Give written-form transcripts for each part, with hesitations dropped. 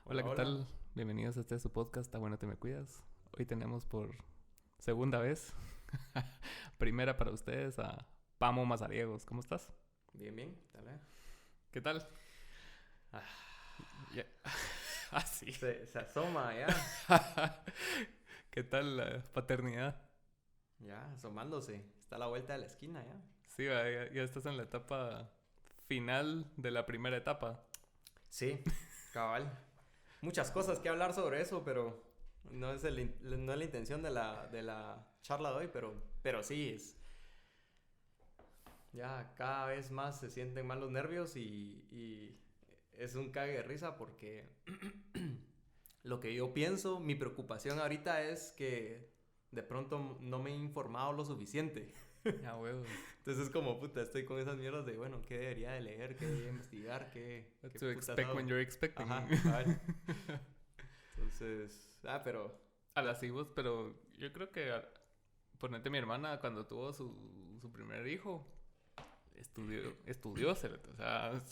Hola, ¿qué Hola. tal? Bienvenidos a su podcast, Bueno Te Me Cuidas. Hoy tenemos por segunda vez, primera para ustedes, a Pamo Mazariegos. ¿Cómo estás? Bien, bien. Dale. ¿Qué tal? Ah, Ya- Ah, sí. se asoma ya. ¿Qué tal la paternidad? Ya, asomándose. Está a la vuelta de la esquina ya. Sí, ya estás en la etapa final de la primera etapa. Sí, cabal. Muchas cosas que hablar sobre eso, pero no es la intención de la charla de hoy, pero sí, ya cada vez más se sienten más los nervios y es un cague de risa porque lo que yo pienso, mi preocupación ahorita es que de pronto no me he informado lo suficiente. Ya, huevos. Entonces es como, puta, estoy con esas mierdas de, bueno, ¿qué debería de leer? ¿Qué debería investigar? What ¿Qué to putas expect when hago? you're expecting. Ajá, cabal. Entonces, pero... A las vos, pero yo creo que, ponete, mi hermana cuando tuvo su primer hijo, estudió, cerote, o sea,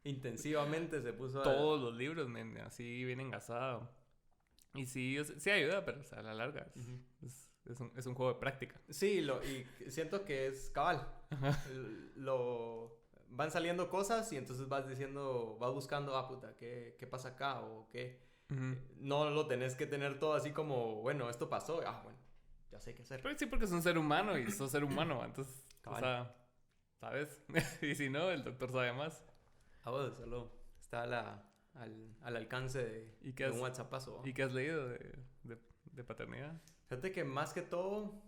Intensivamente se puso a... todos los libros, men, así bien engasado. Y sí, sí ayuda, pero o sea, a la larga Ujú. es un juego de práctica. Sí, y siento que es cabal. Lo... Van saliendo cosas y entonces vas diciendo, vas buscando, ah, puta, ¿qué pasa acá? O qué... Ujú. No lo tenés que tener todo así como, bueno, esto pasó, ah, bueno, ya sé qué hacer. Pero sí, porque es un ser humano y sos ser humano, entonces, o Cabal. sea, ¿sabes? Y si no, el doctor sabe más. Ah, bueno, solo está al alcance ¿Y de un WhatsAppazo. ¿Va? qué has leído de paternidad? Fíjate que más que todo,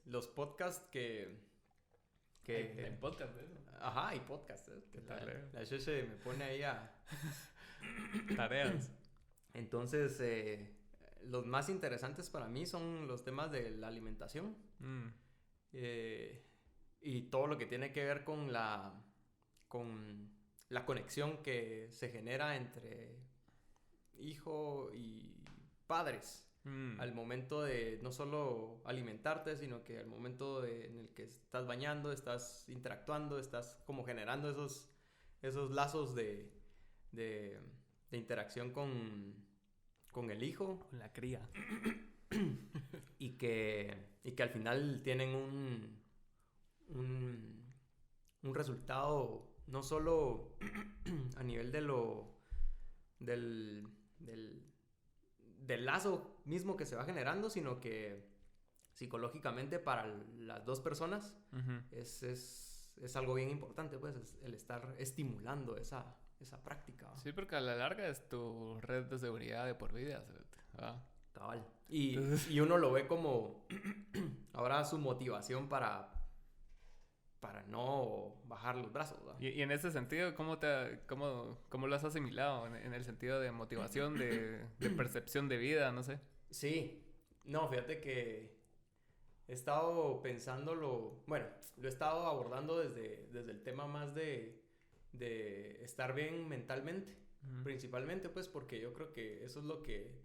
los podcasts Hay que... podcast de eso. Ajá, hay podcasts. Que ¿Qué tal, la Sheshe me pone ahí a... Tareas. Entonces, los más interesantes para mí son los temas de la alimentación. Mm, eh, y todo lo que tiene que ver con la conexión que se genera entre hijo y padres mm. al momento de no solo alimentarte, sino que al momento en el que estás bañando, estás interactuando, estás como generando esos lazos de, de interacción con el hijo Con la cría. y que al final tienen un, un resultado no solo a nivel del, del, del lazo mismo que se va generando, sino que psicológicamente para las dos personas Ujú. es algo bien importante, pues, el estar estimulando esa práctica. ¿Va? Sí, porque a la larga es tu red de seguridad de por vida, cerote. Ah. Cabal. Y, Entonces, y uno lo ve como ahora su motivación para no bajar los brazos. ¿Va? y en ese sentido, ¿cómo lo has asimilado? En el sentido de motivación, de percepción de vida, no sé. Sí, no, fíjate que he estado pensándolo, bueno, lo he estado abordando desde el tema más de estar bien mentalmente, Ujú. principalmente pues porque yo creo que eso es lo que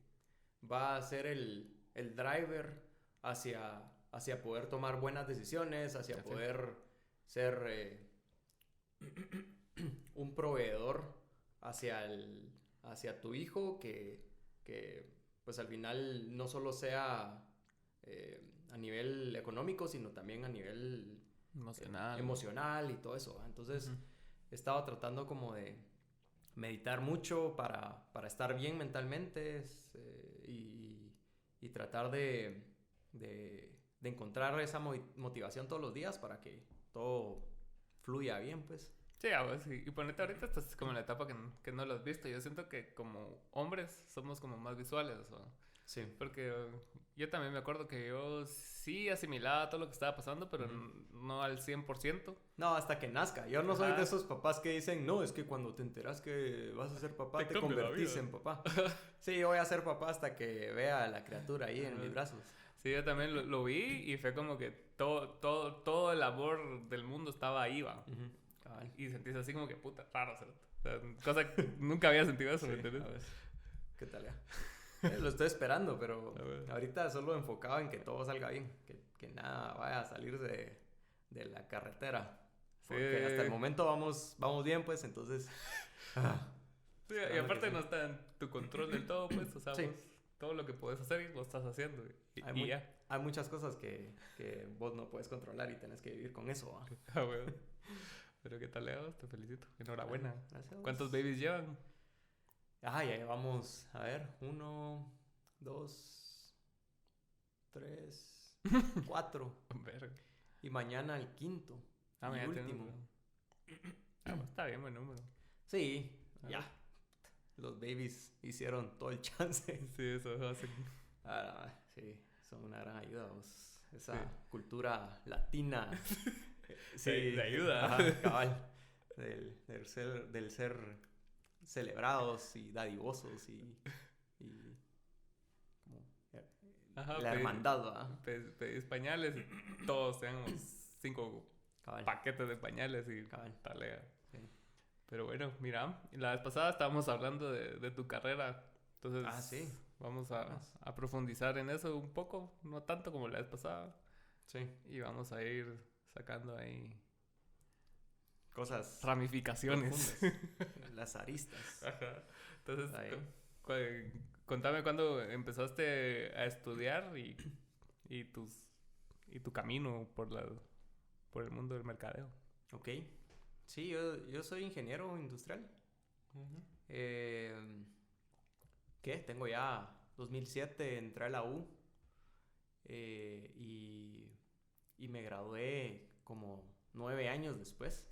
va a ser el driver hacia poder tomar buenas decisiones, hacia Así. poder ser un proveedor hacia, hacia tu hijo que pues al final no solo sea a nivel económico, sino también a nivel Emocional. emocional y todo eso. ¿Va? Entonces Ujú. he estado tratando como de meditar mucho para estar bien mentalmente y tratar de encontrar esa motivación todos los días para que todo fluya bien, pues. Sí, y ponete ahorita estás como en la etapa que no lo has visto. Yo siento que como hombres somos como más visuales, ¿no? Sí. Porque yo también me acuerdo que yo sí asimilaba todo lo que estaba pasando, pero Ujú. no al 100%. No, hasta que nazca. Yo no soy de Ajá. esos papás que dicen, no, es que cuando te enteras que vas a ser papá, Te te cambia la convertís vida. en papá. Sí, yo voy a ser papá hasta que vea a la criatura ahí en mis Ajá. brazos. Sí, yo también lo vi y fue como que todo el amor del mundo estaba ahí, va. Ujú, cabal. Y sentís así como que puta, raro, cerote. O sea, cosa que nunca había sentido eso, Sí, ¿me entiendes? a ver. ¿Qué tal ya? Lo estoy esperando, pero A ver. ahorita solo enfocado en que todo salga bien, que nada vaya a salir de la carretera. Sí. Porque hasta el momento vamos bien, pues entonces... ah, Sí, y Esperando aparte que no sí. está en tu control del todo, pues, o sea, Sí. vos, todo lo que puedes hacer lo estás haciendo Hay, y ya. hay muchas cosas que vos no puedes controlar y tenés que vivir con eso, ¿va? Ah, bueno. Pero qué tal, Leo, te felicito. Enhorabuena. Gracias a vos. ¿Cuántos babies llevan? Ah, ya llevamos, a ver, 1, 2, 3, 4. Verga. Y mañana el quinto. Ah, Y mañana tiene último. número. Ah, pues está bien, buen número. Sí, Ah, ya. Los babies hicieron todo el chance. Sí, eso hace. Ah, sí, son una gran ayuda, vos. Esa Sí. cultura latina. De ayuda. Ajá, cabal. Del ser celebrados y dadivosos y como Ajá, la hermandad, ¿va? pedís pañales y todos tenemos 5 Cabal, paquetes de pañales y cabal. talea. Sí. Pero bueno, mira, la vez pasada estábamos hablando de tu carrera. Entonces, Ah, sí. vamos Más. a profundizar en eso un poco, no tanto como la vez pasada. Sí. Y vamos a ir sacando ahí Cosas ramificaciones. profundas. Las aristas. Ajá. Entonces, Ahí. contame cuándo empezaste a estudiar y tu camino por el mundo del mercadeo. Ok. Sí, yo soy ingeniero industrial. Eh, ¿Qué? Tengo ya 2007, entré a la U y me gradué como 9 años después.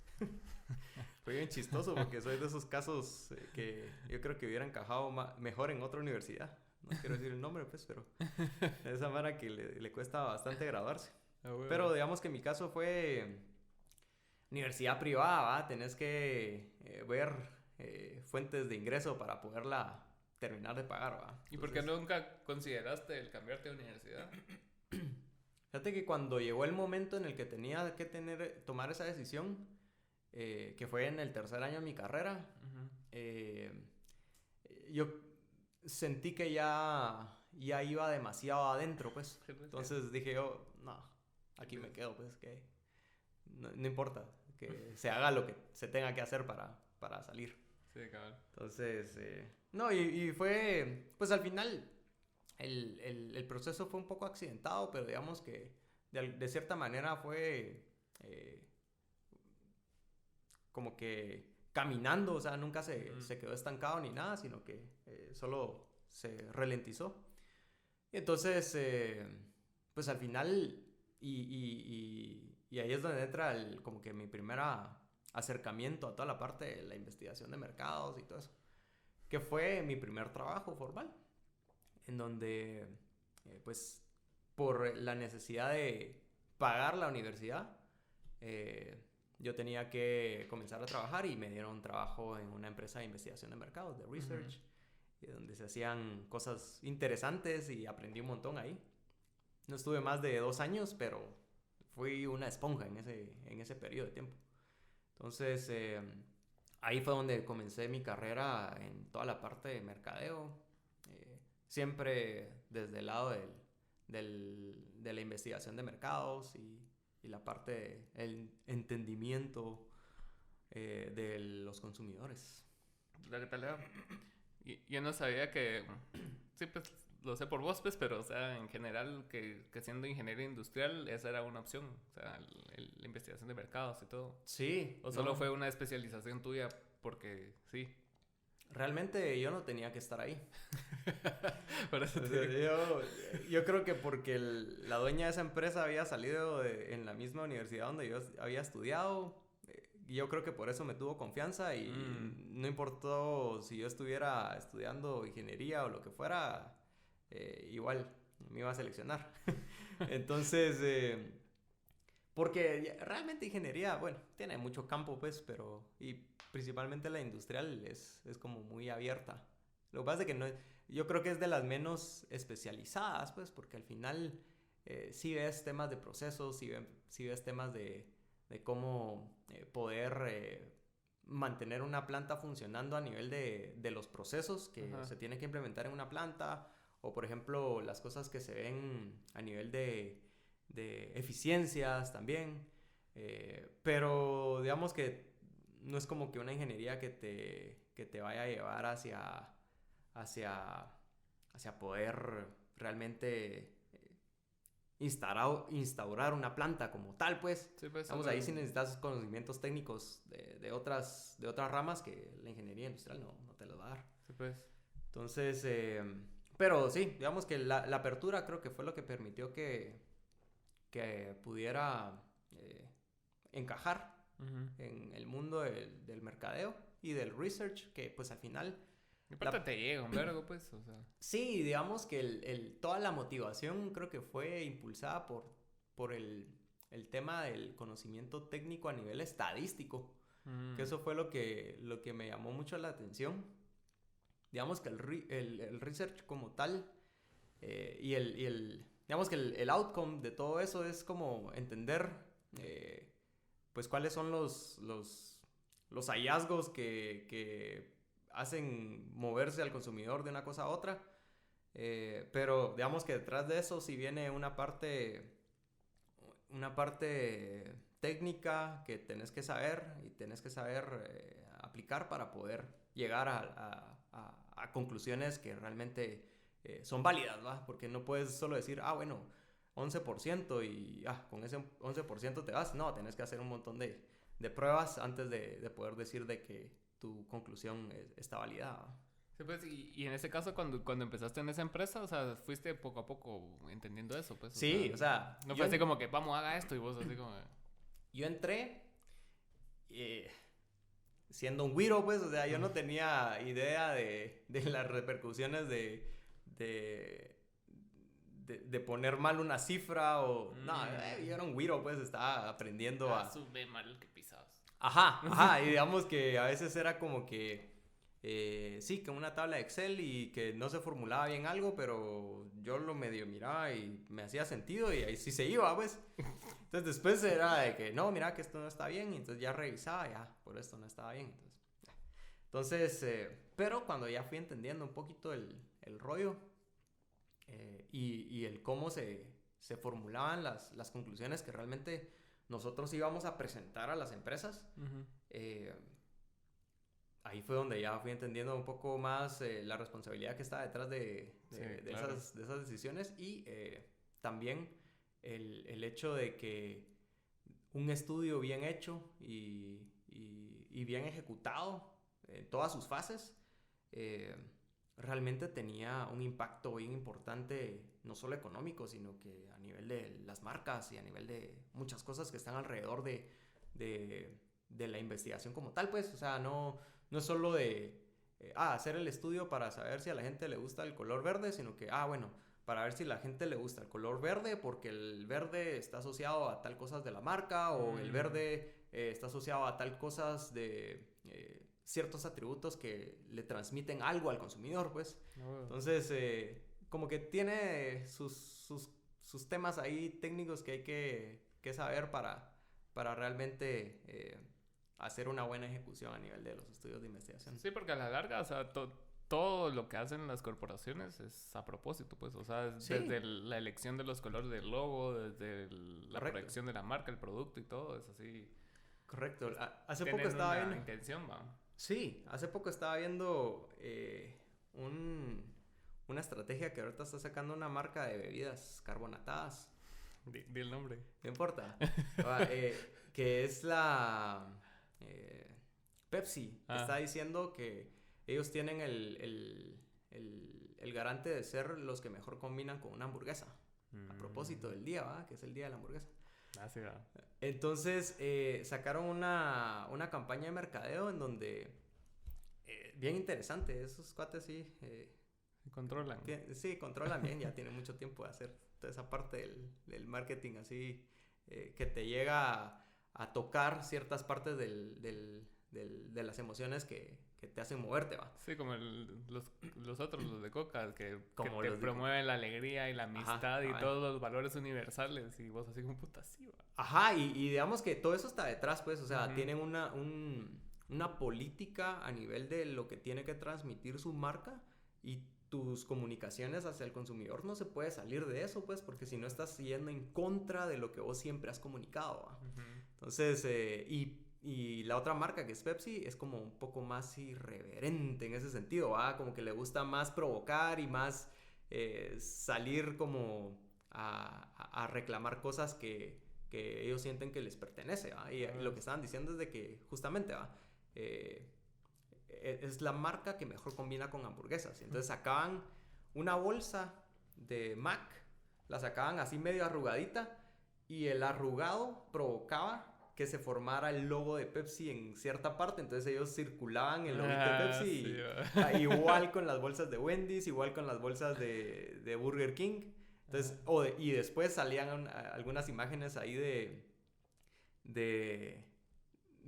Fue bien chistoso porque soy de esos casos que yo creo que hubiera encajado mejor en otra universidad. No quiero decir el nombre, pues, pero esa manera que le cuesta bastante graduarse. Ah, huevo. Pero digamos que mi caso fue universidad privada, ¿va? Tenés que ver fuentes de ingreso para poderla terminar de pagar, ¿va? ¿Y por qué Entonces, nunca consideraste el cambiarte de universidad? fíjate que cuando llegó el momento en el que tenía que tomar esa decisión, que fue en el tercer año de mi carrera, eh, yo sentí que ya iba demasiado adentro, pues. Entonces dije yo, no, aquí me quedo, pues, que no importa, que se haga lo que se tenga que hacer para salir. Sí, cabal. Entonces, no, y fue, pues al final, el proceso fue un poco accidentado, pero digamos que de cierta manera fue como que caminando, o sea, nunca se quedó estancado ni nada, sino que solo se ralentizó. Y entonces, pues al final, y ahí es donde entra como que mi primer acercamiento a toda la parte de la investigación de mercados y todo eso, que fue mi primer trabajo formal, en donde, pues, por la necesidad de pagar la universidad, yo tenía que comenzar a trabajar y me dieron trabajo en una empresa de investigación de mercados, de research, donde se hacían cosas interesantes y aprendí un montón ahí. No estuve más de 2 años, pero fui una esponja en ese periodo de tiempo. Entonces, ahí fue donde comencé mi carrera en toda la parte de mercadeo, siempre desde el lado de la investigación de mercados y la parte del entendimiento de los consumidores. ¿Qué tal, Leo? Yo no sabía que... Sí, pues lo sé por vos, pues, pero, o sea, en general, que siendo ingeniero industrial, esa era una opción. O sea, la investigación de mercados y todo. Sí. ¿O solo no, fue una especialización tuya porque sí? Realmente yo no tenía que estar ahí. Por eso O te sea, digo. yo creo que porque la dueña de esa empresa había salido en la misma universidad donde yo había estudiado. Yo creo que por eso me tuvo confianza y no importó si yo estuviera estudiando ingeniería o lo que fuera, igual me iba a seleccionar. Entonces, porque realmente ingeniería, bueno, tiene mucho campo, pues, y principalmente la industrial es como muy abierta. Lo que pasa es que no, yo creo que es de las menos especializadas, pues, porque al final sí ves temas de procesos, sí ves temas de cómo poder mantener una planta funcionando a nivel de los procesos que se tienen que implementar en una planta, o por ejemplo las cosas que se ven a nivel de eficiencias también, pero digamos que no es como que una ingeniería que que te vaya a llevar hacia poder realmente instaurar una planta como tal, pues. Sí, pues Vamos, ahí sí necesitas conocimientos técnicos de otras ramas que la ingeniería industrial no te los va a dar. Sí, pues. Entonces, pero sí, digamos que la apertura creo que fue lo que permitió que pudiera encajar en el mundo del mercadeo y del research, que pues al final... Y aparte te llega un vergo, pues, o sea... Sí, digamos que toda la motivación creo que fue impulsada por el tema del conocimiento técnico a nivel estadístico, que eso fue lo que me llamó mucho la atención. Digamos que el research como tal digamos que el outcome de todo eso es como entender pues cuáles son los hallazgos que hacen moverse al consumidor de una cosa a otra, pero digamos que detrás de eso sí viene una parte técnica que tenés que saber y tenés que saber aplicar para poder llegar a conclusiones que realmente son válidas, ¿va? Porque no puedes solo decir, bueno, 11% y con ese 11% te vas. No, tenés que hacer un montón de pruebas antes de poder decir de que tu conclusión está validada. Sí, pues, y en ese caso, cuando empezaste en esa empresa, o sea, fuiste poco a poco entendiendo eso, pues. Sí, o sea... No fue así como que, vamos, haga esto, y vos así como... Yo entré siendo un güiro, pues, o sea, yo no tenía idea de las repercusiones de poner mal una cifra o... No, yo era un güiro, pues, estaba aprendiendo Sube mal que pisabas. Ajá, y digamos que a veces era como que... sí, que una tabla de Excel y que no se formulaba bien algo, pero yo lo medio miraba y me hacía sentido y ahí sí se iba, pues. Entonces después era de que, no, mira que esto no está bien, y entonces ya revisaba, por esto no estaba bien. Entonces, pero cuando ya fui entendiendo un poquito el rollo y el cómo se formulaban las conclusiones que realmente nosotros íbamos a presentar a las empresas, ahí fue donde ya fui entendiendo un poco más la responsabilidad que está detrás de esas decisiones y también el hecho de que un estudio bien hecho y bien ejecutado en todas sus fases realmente tenía un impacto bien importante, no solo económico, sino que a nivel de las marcas y a nivel de muchas cosas que están alrededor de la investigación como tal, pues. O sea, no es solo de hacer el estudio para saber si a la gente le gusta el color verde, sino que, bueno, para ver si a la gente le gusta el color verde porque el verde está asociado a tal cosas de la marca o el verde está asociado a tal cosas de ciertos atributos que le transmiten algo al consumidor, pues. Entonces, como que tiene sus temas ahí técnicos que hay que saber para realmente hacer una buena ejecución a nivel de los estudios de investigación. Sí, porque a la larga, o sea, todo lo que hacen las corporaciones es a propósito, pues, o sea, desde la elección de los colores del logo, desde la proyección de la marca, el producto y todo, es así. Correcto. Hace poco estaba viendo... intención, ¿va? Sí, hace poco estaba viendo una estrategia que ahorita está sacando una marca de bebidas carbonatadas. Di el nombre. No importa. Que es la Pepsi. Está diciendo que ellos tienen el garante de ser los que mejor combinan con una hamburguesa. A propósito del día, ¿va? Que es el día de la hamburguesa. Sí, va. Entonces sacaron una campaña de mercadeo en donde bien interesante, esos cuates sí controlan. Sí, controlan bien, ya tienen mucho tiempo de hacer toda esa parte del marketing así que te llega a tocar ciertas partes de las emociones que te hacen moverte, va. Sí, como los otros, los de Coca, que te promueven la alegría y la amistad y todos los valores universales y vos así como puta, sí, va. Ajá, y digamos que todo eso está detrás, pues, o sea, tienen una política a nivel de lo que tiene que transmitir su marca y tus comunicaciones hacia el consumidor no se puede salir de eso, pues, porque si no estás yendo en contra de lo que vos siempre has comunicado, ¿va? Entonces, y y la otra marca, que es Pepsi, es como un poco más irreverente en ese sentido, ¿va? Como que le gusta más provocar y más salir como a reclamar cosas que ellos sienten que les pertenece, ¿va? Y lo que estaban diciendo es de que justamente, ¿va? Es la marca que mejor combina con hamburguesas. Entonces sacaban una bolsa de Mac, la sacaban así medio arrugadita y el arrugado provocaba que se formara el logo de Pepsi en cierta parte, entonces ellos circulaban el logo de Pepsi, sí, igual con las bolsas de Wendy's, igual con las bolsas de Burger King. Entonces, y después salían algunas imágenes ahí de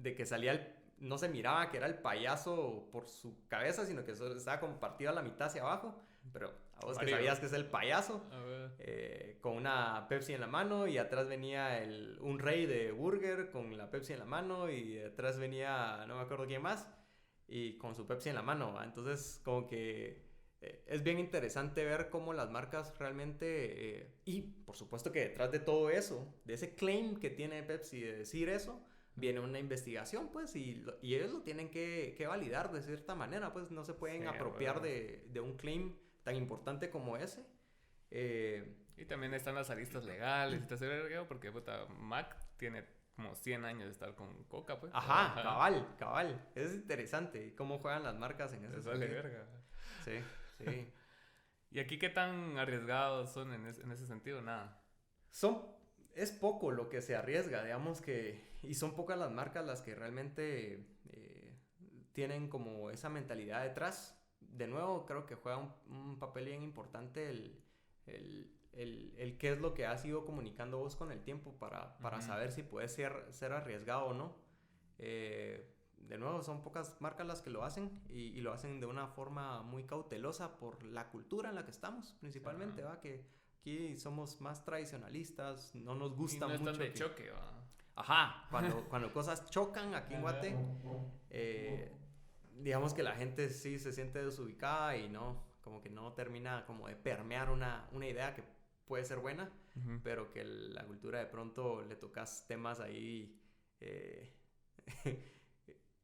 que salía no se miraba que era el payaso por su cabeza, sino que solo estaba como partido a la mitad hacia abajo, pero a vos que sabías que es el payaso, con una Pepsi en la mano, y atrás venía un rey de burger con la Pepsi en la mano, y atrás venía, no me acuerdo quién más, y con su Pepsi en la mano, ¿va? Entonces como que es bien interesante ver cómo las marcas realmente, y por supuesto que detrás de todo eso, de ese claim que tiene Pepsi de decir eso, viene una investigación, pues, y ellos lo tienen que validar de cierta manera, pues, no se pueden apropiar de un claim tan importante como ese. Y también están las aristas legales, porque puta, Mac tiene como 100 años de estar con Coca, pues. Ajá, cabal. Es interesante cómo juegan las marcas en ese sentido. Verga. Sí. ¿Y aquí qué tan arriesgados son en ese sentido? Nada. Es poco lo que se arriesga, digamos que, y son pocas las marcas las que realmente tienen como esa mentalidad detrás. De nuevo, creo que juega un papel bien importante el qué es lo que has ido comunicando vos con el tiempo para saber si puedes ser arriesgado o no. De nuevo, son pocas marcas las que lo hacen y lo hacen de una forma muy cautelosa por la cultura en la que estamos, principalmente, ¿va? Que aquí somos más tradicionalistas, no nos gusta mucho. No están de choque, ¿va? Ajá, cuando cosas chocan aquí en Guate, digamos que la gente sí se siente desubicada y no, como que no termina como de permear una idea que puede ser buena, pero que la cultura de pronto le tocas temas ahí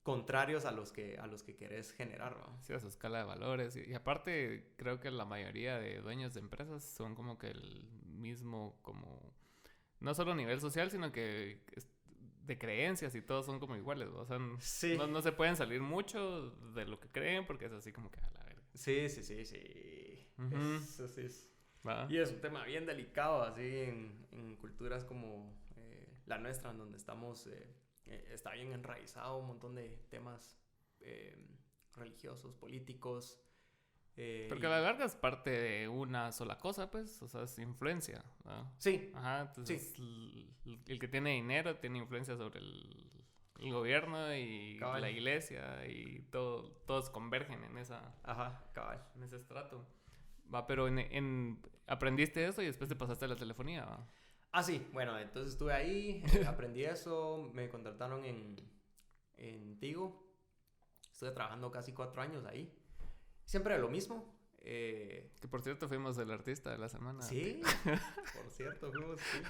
contrarios a los que querés generar, ¿no? Sí, a su escala de valores. Y aparte, creo que la mayoría de dueños de empresas son como que el mismo, como, no solo nivel social, sino que de creencias y todos son como iguales, ¿no? O sea, sí. no se pueden salir mucho de lo que creen porque es así como que a la verga. Sí. Eso sí es. ¿Va? Y es un tema bien delicado, así, en culturas como la nuestra, en donde estamos... está bien enraizado un montón de temas religiosos, políticos. Porque a la larga es parte de una sola cosa, pues, o sea, es influencia, ¿no? Sí. Ajá, entonces el que tiene dinero tiene influencia sobre el gobierno y cabal, la iglesia, y todos convergen en esa... Ajá, cabal. En ese estrato. Va, pero aprendiste eso y después te pasaste a la telefonía, ¿va? Ah, sí, bueno, entonces estuve ahí, aprendí eso, me contrataron en Tigo, estuve trabajando casi 4 años ahí, siempre lo mismo. Que por cierto fuimos el artista de la semana. Sí, por cierto, fuimos, sí.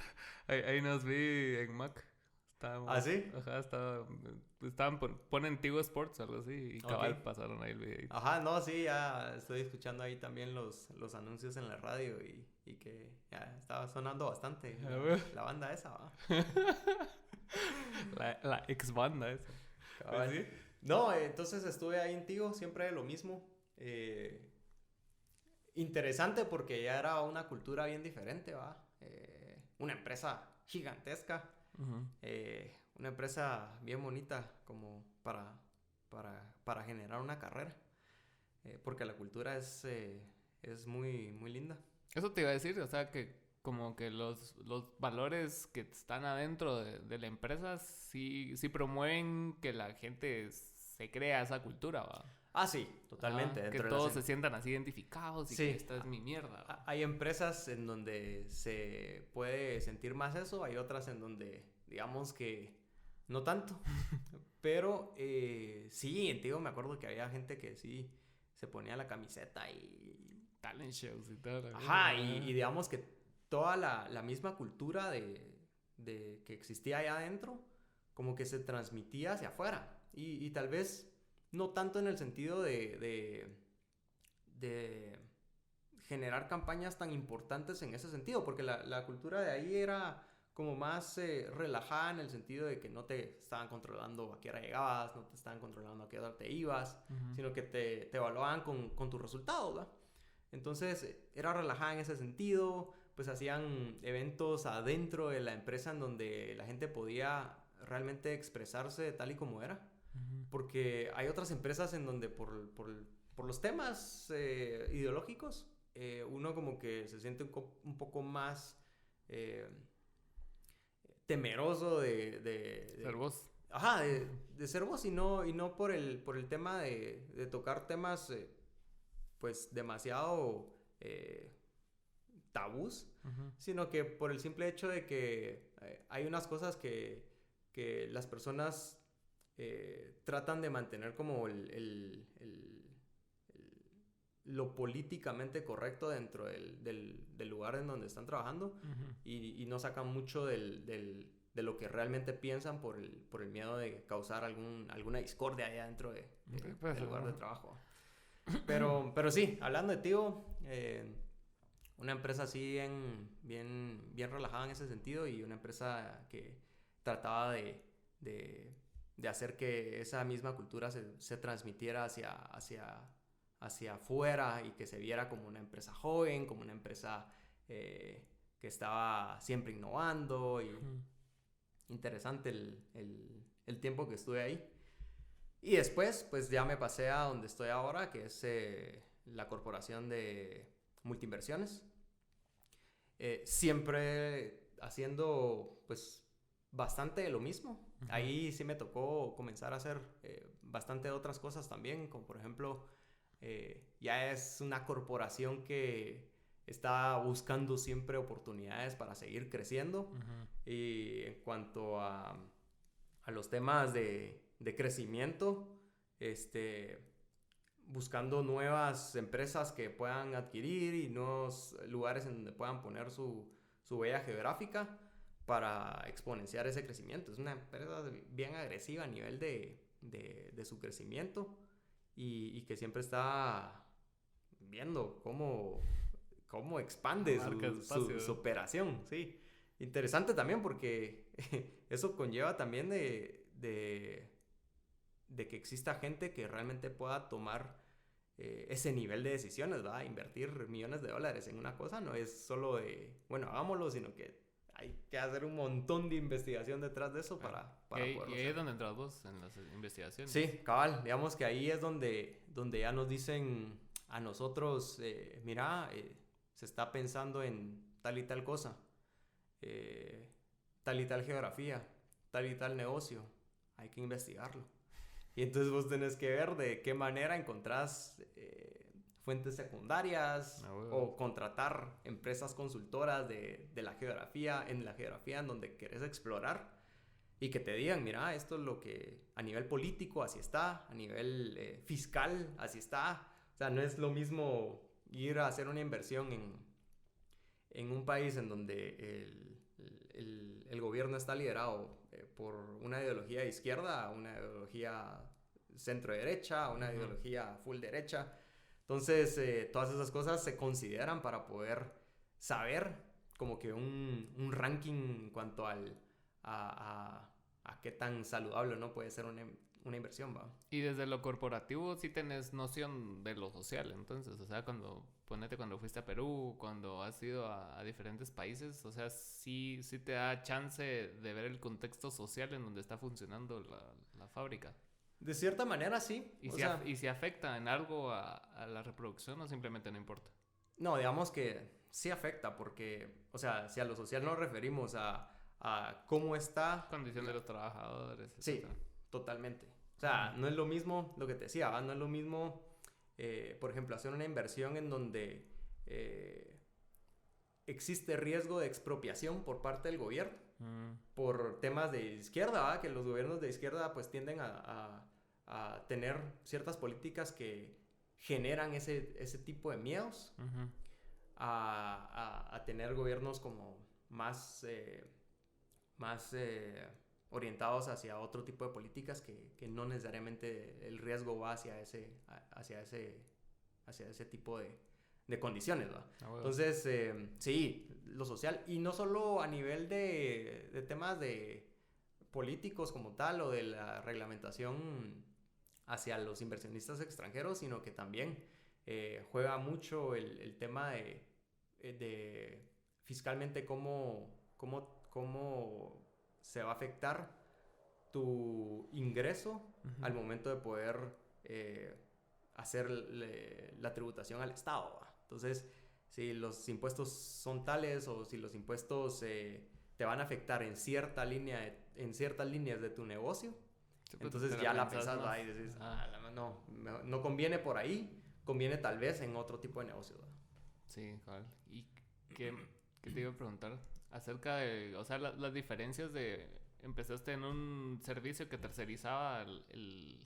Ahí nos vi en Mac. Estábamos, ¿ah, sí? Ajá, ponen Tigo Sports o algo así y cabal pasaron ahí el video. Ajá, no, sí, ya estoy escuchando ahí también los anuncios en la radio y que ya estaba sonando bastante la banda esa, ¿va? la ex banda esa. Cabal. ¿Sí? No, entonces estuve ahí en Tigo, siempre lo mismo. Interesante porque ya era una cultura bien diferente, ¿va? Una empresa gigantesca. Uh-huh. Una empresa bien bonita como para generar una carrera, porque la cultura es muy, muy linda. Eso te iba a decir, o sea, que como que los valores que están adentro de la empresa sí promueven que la gente se crea esa cultura, ¿va? Ah, sí, totalmente. Que todos se sientan así identificados y sí, que esta es mi mierda, ¿va? Hay empresas en donde se puede sentir más eso, hay otras en donde digamos que no tanto, pero sí, en Tigo me acuerdo que había gente que sí se ponía la camiseta y... talent shows y todo. Ajá, y digamos que toda la misma cultura de que existía allá adentro como que se transmitía hacia afuera. Y tal vez no tanto en el sentido de generar campañas tan importantes en ese sentido, porque la cultura de ahí era como más relajada en el sentido de que no te estaban controlando a qué hora llegabas, no te estaban controlando a qué hora te ibas, sino que te evaluaban con tus resultados, ¿verdad? Entonces era relajada en ese sentido, pues hacían eventos adentro de la empresa en donde la gente podía realmente expresarse tal y como era, porque hay otras empresas en donde por los temas ideológicos, uno como que se siente un poco más temeroso de Ser vos. Ajá, de ser vos y no por el tema de tocar temas pues demasiado tabús, sino que por el simple hecho de que hay unas cosas que las personas tratan de mantener como lo políticamente correcto dentro del lugar en donde están trabajando y no sacan mucho de lo que realmente piensan por el miedo de causar alguna discordia allá dentro del lugar de trabajo. Pero sí, hablando de Tigo, una empresa así bien relajada en ese sentido y una empresa que trataba de hacer que esa misma cultura se transmitiera hacia afuera y que se viera como una empresa joven, como una empresa que estaba siempre innovando y interesante el tiempo que estuve ahí. Y después, pues ya me pasé a donde estoy ahora, que es la corporación de Multinversiones. Siempre haciendo, pues, bastante de lo mismo. Ahí sí me tocó comenzar a hacer bastante otras cosas también, como por ejemplo, ya es una corporación que está buscando siempre oportunidades para seguir creciendo. Y en cuanto a los temas de crecimiento, buscando nuevas empresas que puedan adquirir y nuevos lugares en donde puedan poner su huella geográfica para exponenciar ese crecimiento. Es una empresa bien agresiva a nivel de su crecimiento y que siempre está viendo cómo expande su operación, sí. Interesante también porque eso conlleva también de que exista gente que realmente pueda tomar ese nivel de decisiones, ¿verdad? Invertir millones de dólares en una cosa no es solo de, bueno, hagámoslo, sino que hay que hacer un montón de investigación detrás de eso para poderlo hacer. ¿Y ahí es donde entras vos en las investigaciones? Sí, cabal, digamos que ahí es donde ya nos dicen a nosotros, mira, se está pensando en tal y tal cosa, tal y tal geografía, tal y tal negocio, hay que investigarlo. Y entonces vos tenés que ver de qué manera encontrás fuentes secundarias o contratar empresas consultoras de la geografía, en la geografía en donde querés explorar y que te digan, mira, esto es lo que a nivel político así está, a nivel fiscal así está. O sea, no es lo mismo ir a hacer una inversión en un país en donde el gobierno está liderado por una ideología de izquierda, una ideología centro-derecha, una ideología full derecha. Entonces, todas esas cosas se consideran para poder saber como que un ranking en cuanto a qué tan saludable no puede ser una inversión, ¿va? Y desde lo corporativo sí tenés noción de lo social, entonces, o sea, cuando fuiste a Perú, cuando has ido a diferentes países, o sea, sí te da chance de ver el contexto social en donde está funcionando la fábrica. De cierta manera, sí. ¿Y si afecta en algo a la reproducción o simplemente no importa? No, digamos que sí afecta porque, o sea, si a lo social nos referimos a cómo está... Condición de los trabajadores, etc. Sí, totalmente. O sea, no es lo mismo lo que te decía, ¿va? No es lo mismo, por ejemplo, hacer una inversión en donde existe riesgo de expropiación por parte del gobierno por temas de izquierda, ¿va? Que los gobiernos de izquierda pues tienden a tener ciertas políticas que generan ese tipo de miedos a tener gobiernos como más orientados hacia otro tipo de políticas que no necesariamente el riesgo va hacia ese tipo de condiciones, ¿va? Entonces, sí, lo social, y no solo a nivel de temas de políticos como tal o de la reglamentación hacia los inversionistas extranjeros, sino que también juega mucho el tema de fiscalmente cómo se va a afectar tu ingreso al momento de poder hacer la tributación al Estado, ¿va? Entonces, si los impuestos son tales o si los impuestos te van a afectar en ciertas líneas de tu negocio, sí, entonces ya la pensás, ¿no? Y decís, no conviene por ahí, conviene tal vez en otro tipo de negocio, ¿va? Sí, claro. ¿Y qué te iba a preguntar? Acerca de, o sea, las diferencias de... Empezaste en un servicio que tercerizaba el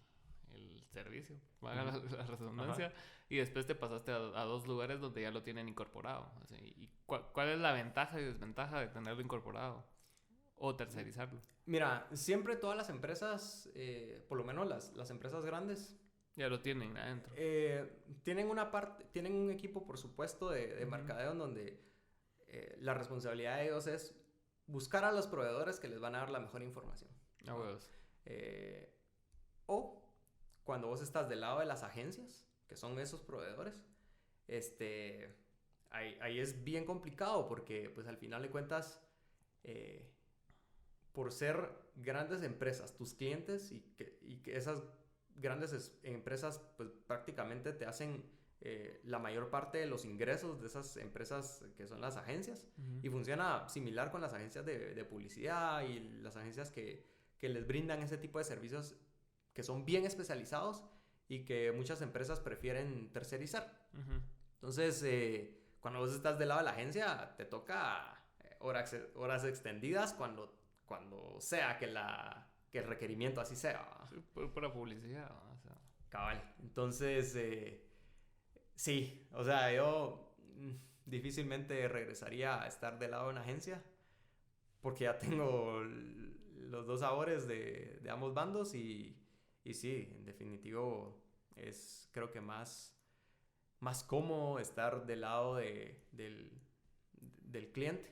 servicio, valga la redundancia, ajá, y después te pasaste a 2 lugares donde ya lo tienen incorporado. O sea, ¿y cuál es la ventaja y desventaja de tenerlo incorporado o tercerizarlo? Mira, siempre todas las empresas, por lo menos las empresas grandes, ya lo tienen adentro. Tienen un equipo, por supuesto, de mercadeo en donde la responsabilidad de ellos es buscar a los proveedores que les van a dar la mejor información. ¿No? O cuando vos estás del lado de las agencias, que son esos proveedores, ahí es bien complicado porque pues al final de cuentas, por ser grandes empresas, tus clientes y que esas grandes empresas pues prácticamente te hacen la mayor parte de los ingresos de esas empresas que son las agencias, y funciona similar con las agencias de publicidad y las agencias que les brindan ese tipo de servicios que son bien especializados y que muchas empresas prefieren tercerizar. Entonces, cuando vos estás del lado de la agencia, te toca horas extendidas cuando sea que el requerimiento así sea. Sí, pura publicidad. O sea. Cabal. Entonces, sí, o sea, yo difícilmente regresaría a estar del lado de una agencia porque ya tengo los dos sabores de ambos bandos y sí, en definitivo es creo que más cómodo estar del lado del cliente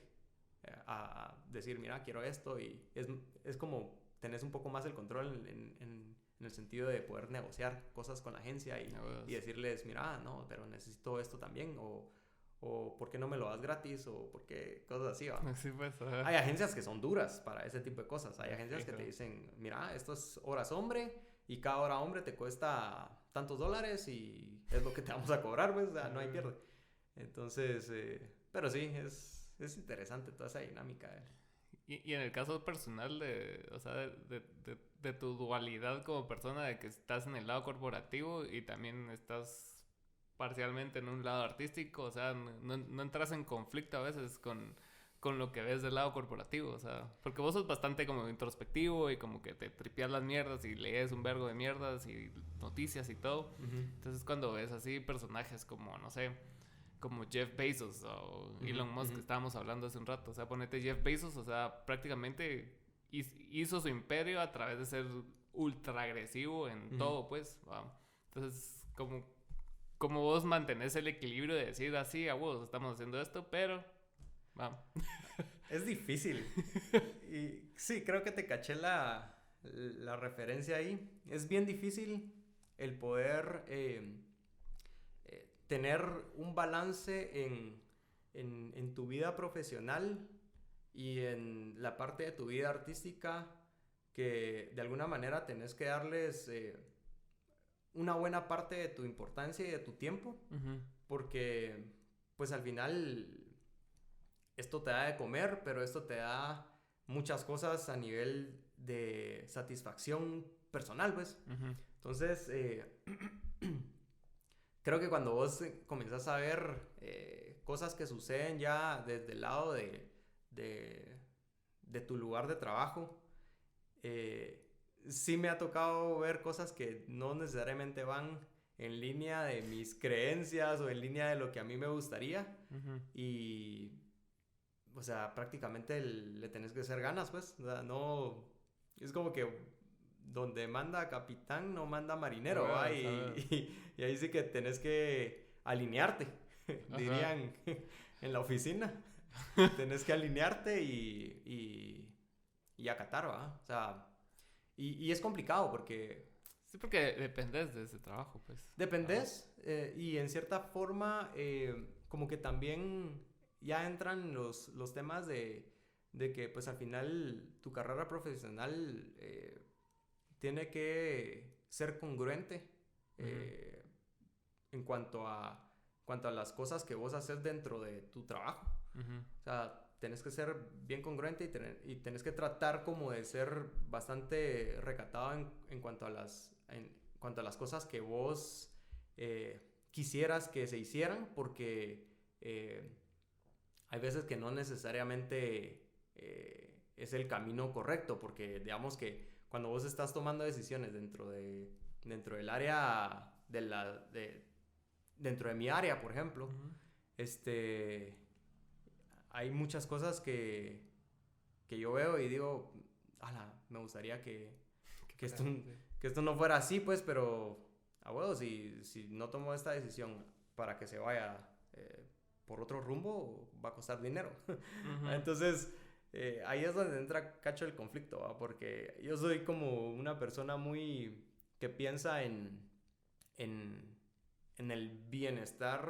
a decir, mira, quiero esto, y es como tenés un poco más el control en el sentido de poder negociar cosas con la agencia y decirles, mira, no, pero necesito esto también, o ¿por qué no me lo das gratis? O ¿por qué? Cosas así, ¿va? Sí, pues, hay agencias que son duras para ese tipo de cosas. Hay agencias que te dicen, mira, esto es horas hombre y cada hora hombre te cuesta tantos $, y es lo que te vamos a cobrar, pues, o sea, no hay pierde. Entonces, pero sí, es interesante toda esa dinámica. Y en el caso personal o sea, de tu dualidad como persona, de que estás en el lado corporativo y también estás parcialmente en un lado artístico, o sea, no entras en conflicto a veces con lo que ves del lado corporativo, o sea, porque vos sos bastante como introspectivo y como que te tripeas las mierdas y lees un vergo de mierdas y noticias y todo. Entonces cuando ves así personajes como, no sé, como Jeff Bezos o Elon Musk, que estábamos hablando hace un rato, o sea, ponete Jeff Bezos, o sea, prácticamente hizo su imperio a través de ser ultra agresivo en todo, pues, ¿va? Entonces, como vos mantenés el equilibrio de decir así, vos estamos haciendo esto, pero va. Es difícil. Y sí, creo que te caché la referencia ahí. Es bien difícil el poder tener un balance en tu vida profesional y en la parte de tu vida artística, que de alguna manera tenés que darles una buena parte de tu importancia y de tu tiempo, porque pues al final esto te da de comer, pero esto te da muchas cosas a nivel de satisfacción personal, pues. Entonces, creo que cuando vos comenzás a ver cosas que suceden ya desde el lado de tu lugar de trabajo, sí me ha tocado ver cosas que no necesariamente van en línea de mis creencias o en línea de lo que a mí me gustaría. Y, o sea, prácticamente le tenés que hacer ganas, pues. O sea, no es como que donde manda capitán no manda marinero, Bueno, ¿va? ¿sabes? Y ahí sí que tenés que alinearte, Ajá. dirían en la oficina. Tenés que alinearte y acatar, ¿va? O sea, y es complicado porque Sí, porque dependes de ese trabajo, pues. Ajá. dependés y en cierta forma como que también ya entran los temas de que pues al final tu carrera profesional tiene que ser congruente Ujú, eh, en cuanto a las cosas que vos haces dentro de tu trabajo. ujú, O sea, tenés que ser bien congruente y tenés que tratar como de ser bastante recatado en cuanto a las cosas que vos quisieras que se hicieran, porque eh, hay veces que no necesariamente es el camino correcto, porque digamos que cuando vos estás tomando decisiones dentro del área dentro de mi área, por ejemplo, ujú. este, hay muchas cosas que yo veo y digo, ala, me gustaría ¿Qué que, fuera? esto, Sí. que esto no fuera así, pues, pero a huevo, si no tomo esta decisión para que se vaya por otro rumbo, va a costar dinero. Ujú, Entonces, ahí es donde entra cacho el conflicto, ¿va? Porque yo soy como una persona muy que piensa en, en el bienestar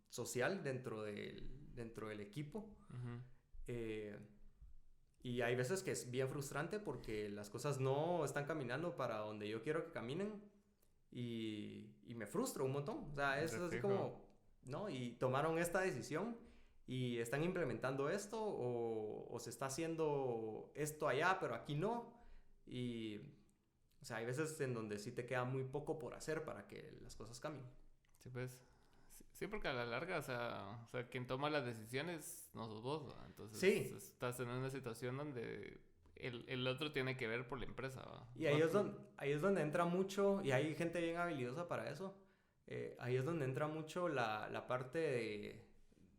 social dentro del equipo. ujú. Eh, y hay veces que es bien frustrante porque las cosas no están caminando para donde yo quiero que caminen y me frustro un montón. O sea, es De así fijo. como, ¿no? Y tomaron esta decisión y están implementando esto o se está haciendo esto allá, pero aquí no. Y, o sea, hay veces en donde sí te queda muy poco por hacer para que las cosas cambien. Sí, pues. Sí, sí, porque a la larga, o sea, quien toma las decisiones no sos vos, ¿va? Entonces Sí, estás en una situación donde el otro tiene que ver por la empresa, ¿va? y No, ahí es donde entra mucho, y hay gente bien habilidosa para eso, ahí es donde entra mucho la parte de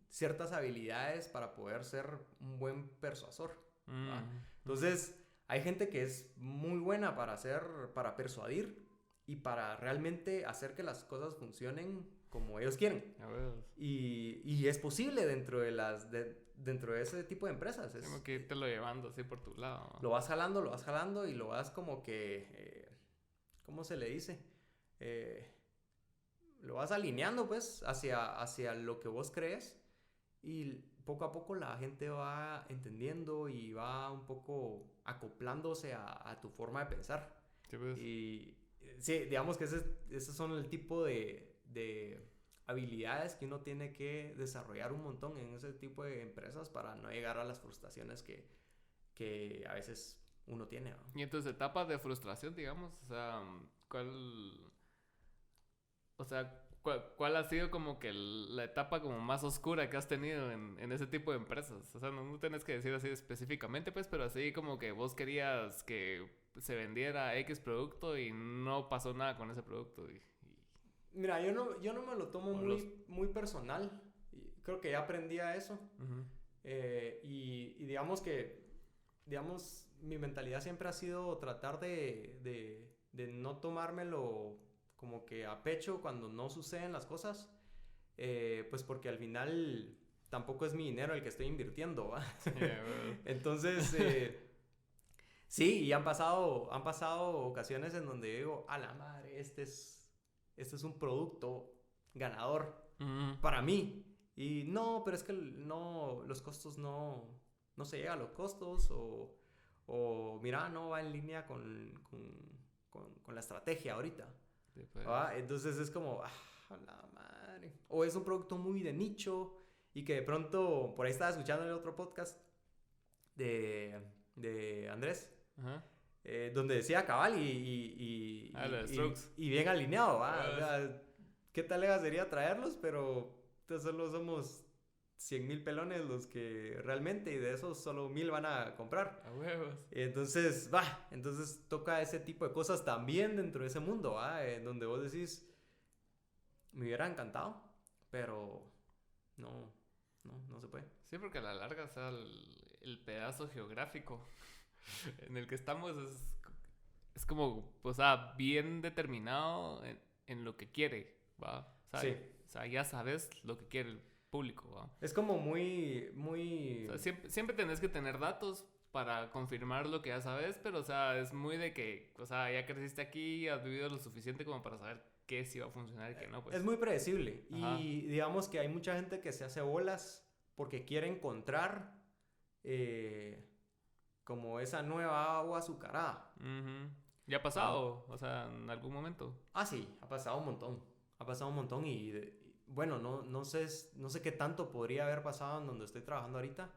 ciertas habilidades para poder ser un buen persuasor, ¿va? mm, ujú. Entonces, hay gente que es muy buena para persuadir y para realmente hacer que las cosas funcionen como ellos quieren. A ver, Y es posible dentro de ese tipo de empresas. tengo que irte lo llevando así por tu lado, ¿va? Lo vas jalando y lo vas como que, ¿cómo se le dice? Eh, lo vas alineando pues hacia lo que vos crees y poco a poco la gente va entendiendo y va un poco acoplándose a tu forma de pensar. Sí, pues. Y sí, digamos que esos son el tipo de habilidades que uno tiene que desarrollar un montón en ese tipo de empresas para no llegar a las frustraciones que a veces uno tiene, ¿no? Y en tus etapas de frustración, digamos, o sea, ¿cuál ha sido como que la etapa como más oscura que has tenido en ese tipo de empresas? O sea, no tenés que decir así específicamente, pues, pero así como que vos querías que se vendiera X producto y no pasó nada con ese producto. Mira, yo no me lo tomo O los... muy personal. Creo que ya aprendí a eso. Ujú, Y digamos que, digamos, mi mentalidad siempre ha sido tratar de no tomármelo como que a pecho cuando no suceden las cosas. Pues porque al final tampoco es mi dinero el que estoy invirtiendo, ¿va? sí, bueno. Entonces, sí, y han pasado ocasiones en donde digo, a la madre, este es un producto ganador Ujú, para mí. Y no, pero es que no, los costos no se llega a los costos o mira, no va en línea con la estrategia ahorita. sí, pues. ¿Va? Entonces es como, la madre. O es un producto muy de nicho y que de pronto, por ahí estaba escuchando el otro podcast de Andrés, Ajá. donde decía cabal Ah, los Strokes. y bien alineado, ¿va? O Pues, sea, ¿qué tal sería traerlos? Pero entonces solo somos 100,000 pelones los que realmente, y de esos solo 1,000 van a comprar. a huevos. Entonces, va, entonces toca ese tipo de cosas también dentro de ese mundo, ¿va? Donde vos decís, me hubiera encantado, pero no se puede. Sí, porque a la larga, o sea, el pedazo geográfico. en el que estamos es como, o sea, bien determinado en lo que quiere, ¿va? O sea, Sí. o sea, ya sabes lo que quiere el público, ¿va? Es como muy, O sea, siempre tenés que tener datos para confirmar lo que ya sabes, pero, o sea, es muy de que, o sea, ya creciste aquí, has vivido lo suficiente como para saber qué sí va a funcionar y qué no, pues. Es muy predecible. Ajá. Y digamos que hay mucha gente que se hace bolas porque quiere encontrar como esa nueva agua azucarada. Ujú. ¿Ya ha pasado? O sea, en algún momento. Ah, sí, ha pasado un montón. Ha pasado un montón bueno, no sé qué tanto podría haber pasado en donde estoy trabajando ahorita,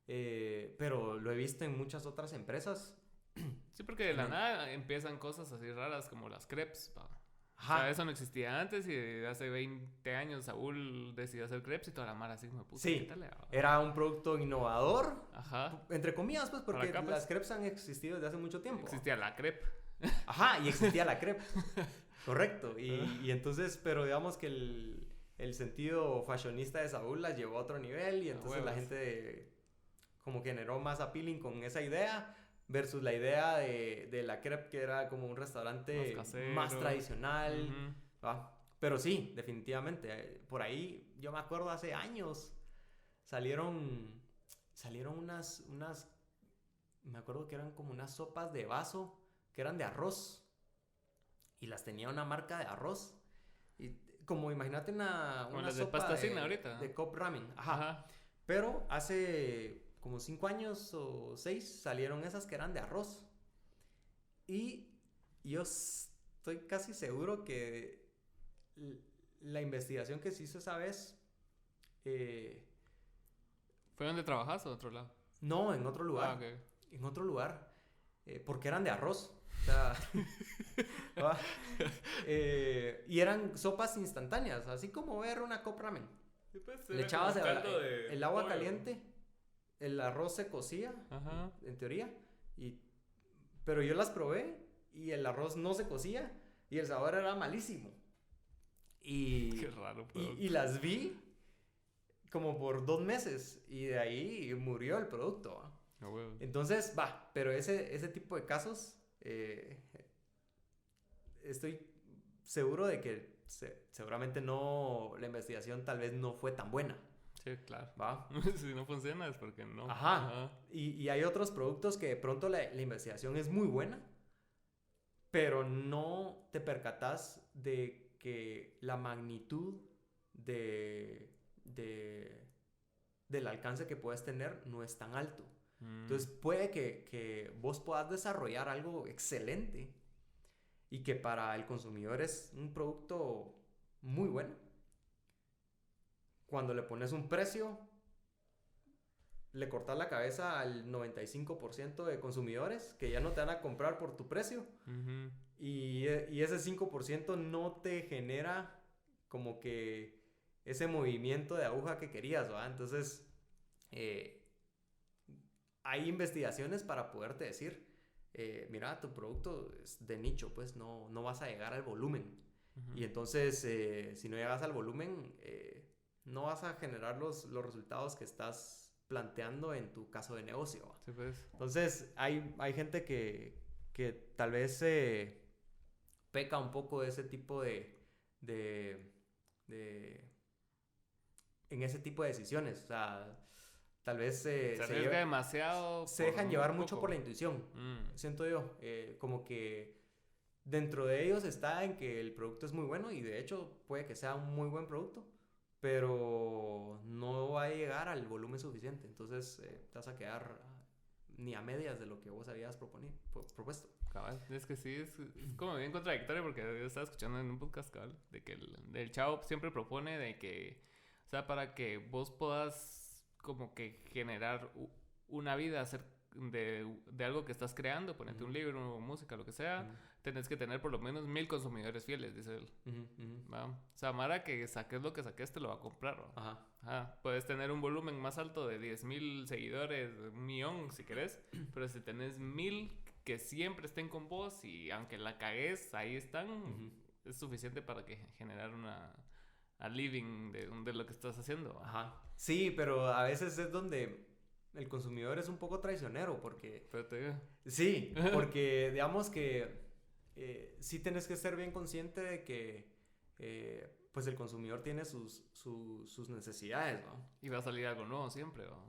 pero lo he visto en muchas otras empresas. Sí, porque de En la don- nada empiezan cosas así raras como las crepes, ¿va? O sea, Ajá, eso no existía antes y hace 20 años Saúl decidió hacer crepes y toda la mara así como, puta, ¿qué sí, tal? era un producto innovador, Ajá. entre comillas, pues, Para porque acá, pues, las crepes han existido desde hace mucho tiempo. existía la crepe. Ajá, y existía la crepe. Correcto. Y entonces, pero digamos que el sentido fashionista de Saúl la llevó a otro nivel y entonces la huevos. gente como generó más appealing con esa idea versus la idea de la crepe que era como un Más restaurante casero. más tradicional. Ujú. ¿Va? Pero sí, definitivamente. Por ahí, yo me acuerdo hace años, salieron, salieron me acuerdo que eran como unas sopas de vaso que eran de arroz y las tenía una marca de arroz. Y como imagínate Como una las de sopa pasta cina ahorita. de cup ramen. Ajá. Ajá. Pero hace como 5 años o 6 salieron esas que eran de arroz. Y yo estoy casi seguro que la investigación que se hizo esa vez, eh, ¿Fue donde trabajas o en otro lado? no, en otro lugar. Ah, ok. En otro lugar. Porque eran de arroz. O sea, ah, y eran sopas instantáneas, así como ver una cup ramen. Sí, pues, Le era echabas como caldo de el agua pollo. caliente, el arroz se cocía, Ajá. en teoría, pero yo las probé y el arroz no se cocía y el sabor era malísimo. Y, Qué raro, pero. y las vi como por 2 meses y de ahí murió el producto. ¿Va? No, huevos. Entonces, pero ese tipo de casos, estoy seguro de que seguramente no, la investigación tal vez no fue tan buena. Sí, claro. ¿Va? Si no funciona es porque no. Ajá. Y hay otros productos que de pronto la investigación es muy buena, pero no te percatas de que la magnitud de, del alcance que puedes tener no es tan alto. Entonces puede que vos puedas desarrollar algo excelente y que para el consumidor es un producto muy bueno. Cuando le pones un precio, le cortas la cabeza al 95% de consumidores que ya no te van a comprar por tu precio. Y ese 5% no te genera como que ese movimiento de aguja que querías, ¿va? Entonces, hay investigaciones para poderte decir, mira, tu producto es de nicho, pues no vas a llegar al volumen. Y entonces, si no llegas al volumen, no vas a generar los resultados que estás planteando en tu caso de negocio. ¿Va? Sí, pues. Entonces, hay gente que tal vez peca un poco de ese tipo en ese tipo de decisiones. O sea, tal vez Se arriesga demasiado. se dejan llevar mucho por la intuición, siento yo. Como que dentro de ellos está en que el producto es muy bueno y de hecho puede que sea un muy buen producto, pero no va a llegar al volumen suficiente. Entonces te vas a quedar ni a medias de lo que vos habías propuesto. Cabal. Es que sí, es como bien contradictorio porque yo estaba escuchando en un podcast, cabal, de que el chavo siempre propone de que, o sea, para que vos puedas como que generar una vida de algo que estás creando, ponerte un libro, música, lo que sea, tenés que tener por lo menos 1000 consumidores fieles, dice él. ¿Va? O sea, Mara, que saques lo que saques te lo va a comprar. ¿Va? Ajá. Ajá. Puedes tener un volumen más alto de 10,000 seguidores, 1,000,000 si querés, pero si tenés 1000 que siempre estén con vos y aunque la cagues, ahí están, es suficiente para que generar a living de lo que estás haciendo. ¿Va? Ajá. Sí, pero a veces es donde el consumidor es un poco traicionero porque... Pero te digo. Sí, porque digamos que sí tenés que ser bien consciente de que pues el consumidor tiene sus necesidades, ¿no? Y va a salir algo nuevo siempre, ¿no?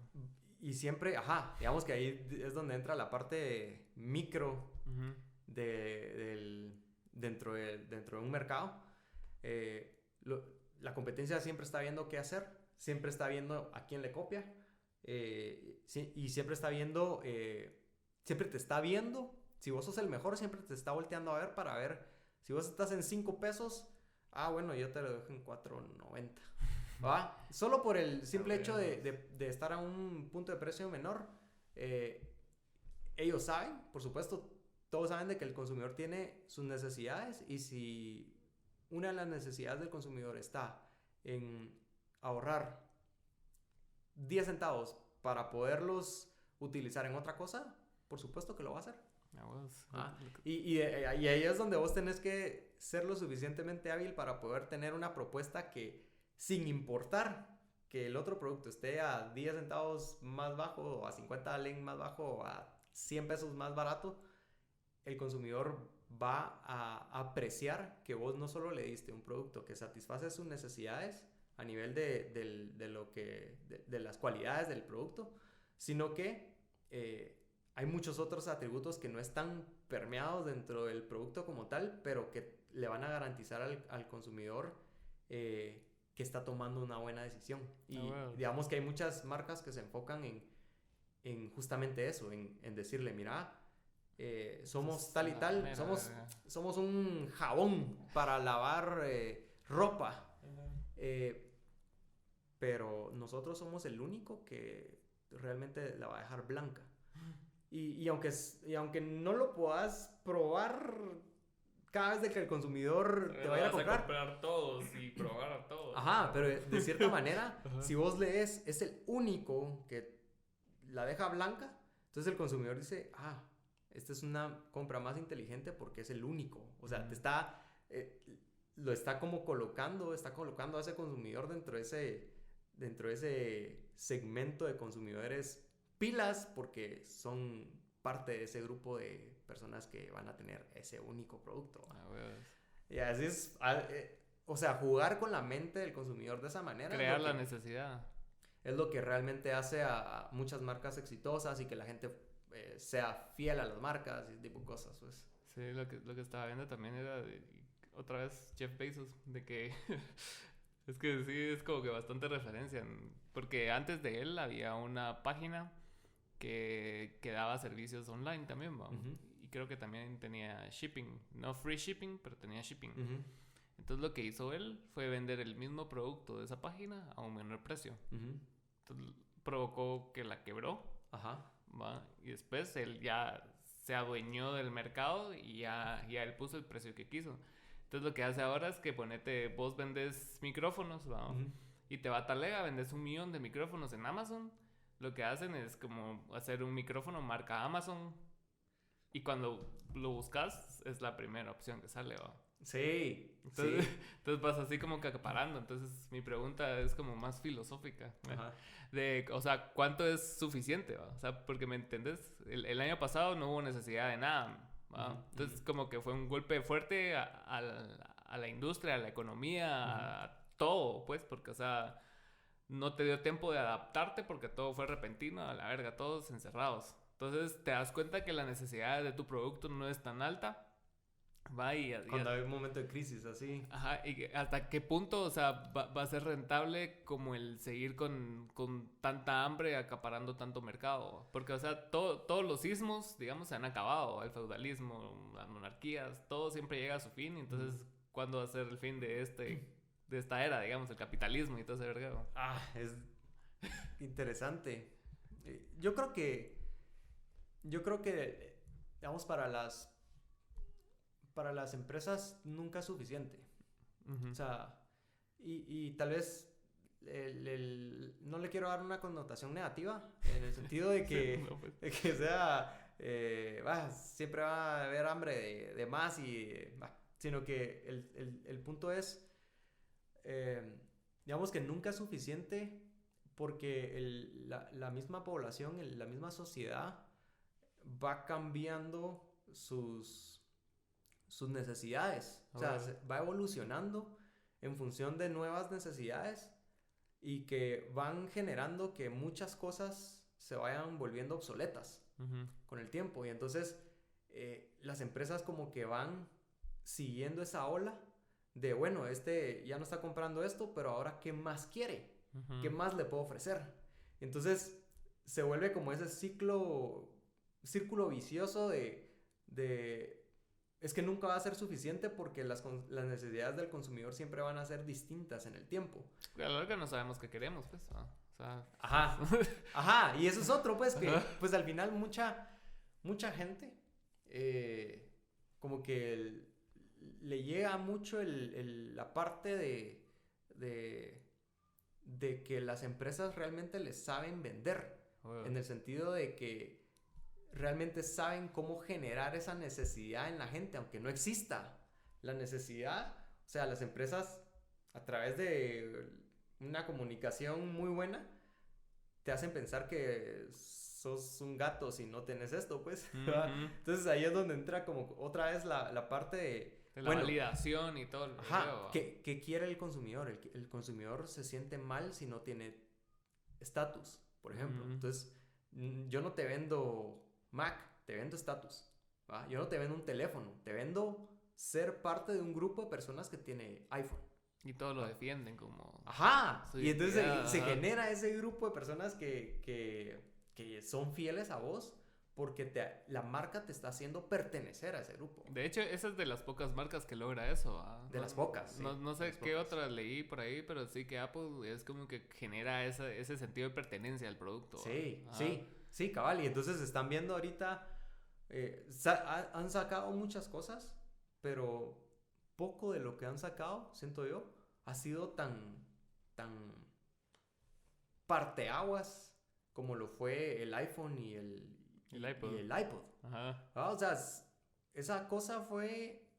Y siempre, digamos que ahí es donde entra la parte micro dentro de un mercado. La competencia siempre está viendo qué hacer, siempre está viendo a quién le copia, y siempre está viendo, siempre te está viendo. Si vos sos el mejor, siempre te está volteando a ver para ver. Si vos estás en 5 pesos, bueno, yo te lo dejo en 4.90. ¿Va? Solo por el simple hecho de estar a un punto de precio menor, ellos saben, por supuesto, todos saben de que el consumidor tiene sus necesidades, y si una de las necesidades del consumidor está en ahorrar 10 centavos para poderlos utilizar en otra cosa, por supuesto que lo va a hacer. Y ahí es donde vos tenés que ser lo suficientemente hábil para poder tener una propuesta que, sin importar que el otro producto esté a 10 centavos más bajo, o a 50 len más bajo, o a 100 pesos más barato, el consumidor va a apreciar que vos no solo le diste un producto que satisface sus necesidades a nivel de las cualidades del producto, sino que hay muchos otros atributos que no están permeados dentro del producto como tal, pero que le van a garantizar al consumidor que está tomando una buena decisión. Y digamos que hay muchas marcas que se enfocan en justamente eso, en decirle, mira, somos tal y tal, somos un jabón para lavar ropa, pero nosotros somos el único que realmente la va a dejar blanca. Y aunque no lo puedas probar cada vez de que el consumidor te vaya a comprar. Vas a comprar todos y probar a todos. Ajá, pero de cierta manera, si vos lees, es el único que la deja blanca, entonces el consumidor dice, esta es una compra más inteligente porque es el único. O sea, lo está colocando a ese consumidor dentro de ese segmento de consumidores pilas, porque son parte de ese grupo de personas que van a tener ese único producto. Y así es, o sea, jugar con la mente del consumidor de esa manera. Crear la necesidad. Es lo que realmente hace a muchas marcas exitosas, y que la gente sea fiel a las marcas y ese tipo de cosas, pues. Sí, lo que estaba viendo también era otra vez Jeff Bezos, de que es que sí, es como que bastante referencia, porque antes de él había una página que daba servicios online también, ¿va? Y creo que también tenía shipping, no free shipping, pero tenía shipping. Entonces lo que hizo él fue vender el mismo producto de esa página a un menor precio. Entonces provocó que la quebró. ¿Va? Y después él ya se adueñó del mercado y ya él puso el precio que quiso. Entonces lo que hace ahora es que vos vendes micrófonos, ¿va? Y te va a talega, vendes 1 millón de micrófonos en Amazon. Lo que hacen es como hacer un micrófono marca Amazon, y cuando lo buscas es la primera opción que sale, ¿va? Sí. Entonces vas así como que acaparando. Entonces mi pregunta es como más filosófica. O sea, ¿cuánto es suficiente, ¿va? O sea, porque me entendés, el año pasado no hubo necesidad de nada, ¿va? Entonces como que fue un golpe fuerte a la industria, a la economía, a todo, pues, porque, o sea, no te dio tiempo de adaptarte porque todo fue repentino, a la verga, todos encerrados. Entonces te das cuenta que la necesidad de tu producto no es tan alta. Cuando hay un momento de crisis así. Y hasta qué punto, o sea, va a ser rentable como el seguir con tanta hambre acaparando tanto mercado. Porque, o sea, todos los ismos, digamos, se han acabado. El feudalismo, las monarquías, todo siempre llega a su fin. Entonces, ¿cuándo va a ser el fin de esta era, digamos, el capitalismo y todo ese vergado? Es interesante. Yo creo que, digamos, para las empresas nunca es suficiente. O sea, y tal vez no le quiero dar una connotación negativa, en el sentido de que, no, pues, de que sea, siempre va a haber hambre de más, sino que el punto es, digamos que nunca es suficiente porque la misma población, la misma sociedad va cambiando sus necesidades. O sea, va evolucionando en función de nuevas necesidades y que van generando que muchas cosas se vayan volviendo obsoletas con el tiempo. Y entonces las empresas como que van siguiendo esa ola de, bueno, ya no está comprando esto, pero ahora ¿qué más quiere? ¿Qué más le puedo ofrecer? Entonces se vuelve como ese círculo vicioso de es que nunca va a ser suficiente porque las necesidades del consumidor siempre van a ser distintas en el tiempo. A la larga no sabemos qué queremos, pues. O sea, ajá, y eso es otro, pues, que pues al final mucha gente como que le llega mucho la parte de que las empresas realmente les saben vender, en el sentido de que realmente saben cómo generar esa necesidad en la gente, aunque no exista la necesidad. O sea, las empresas, a través de una comunicación muy buena, te hacen pensar que sos un gato si no tenés esto, pues. Entonces ahí es donde entra como otra vez la parte de la validación y todo. ¿Qué quiere el consumidor? El consumidor se siente mal si no tiene estatus, por ejemplo. Entonces, yo no te vendo Mac, te vendo estatus. Yo no te vendo un teléfono, te vendo ser parte de un grupo de personas que tiene iPhone. Y todos lo defienden como... Y entonces se genera ese grupo de personas que son fieles a vos porque la marca te está haciendo pertenecer a ese grupo. De hecho, esa es de las pocas marcas que logra eso. De las pocas, sí. No sé qué otras leí por ahí, pero sí que Apple es como que genera ese sentido de pertenencia al producto. Sí, cabal. Y entonces están viendo ahorita, han sacado muchas cosas, pero poco de lo que han sacado, siento yo, ha sido tan parteaguas como lo fue el iPhone y el iPod. O sea, esa cosa fue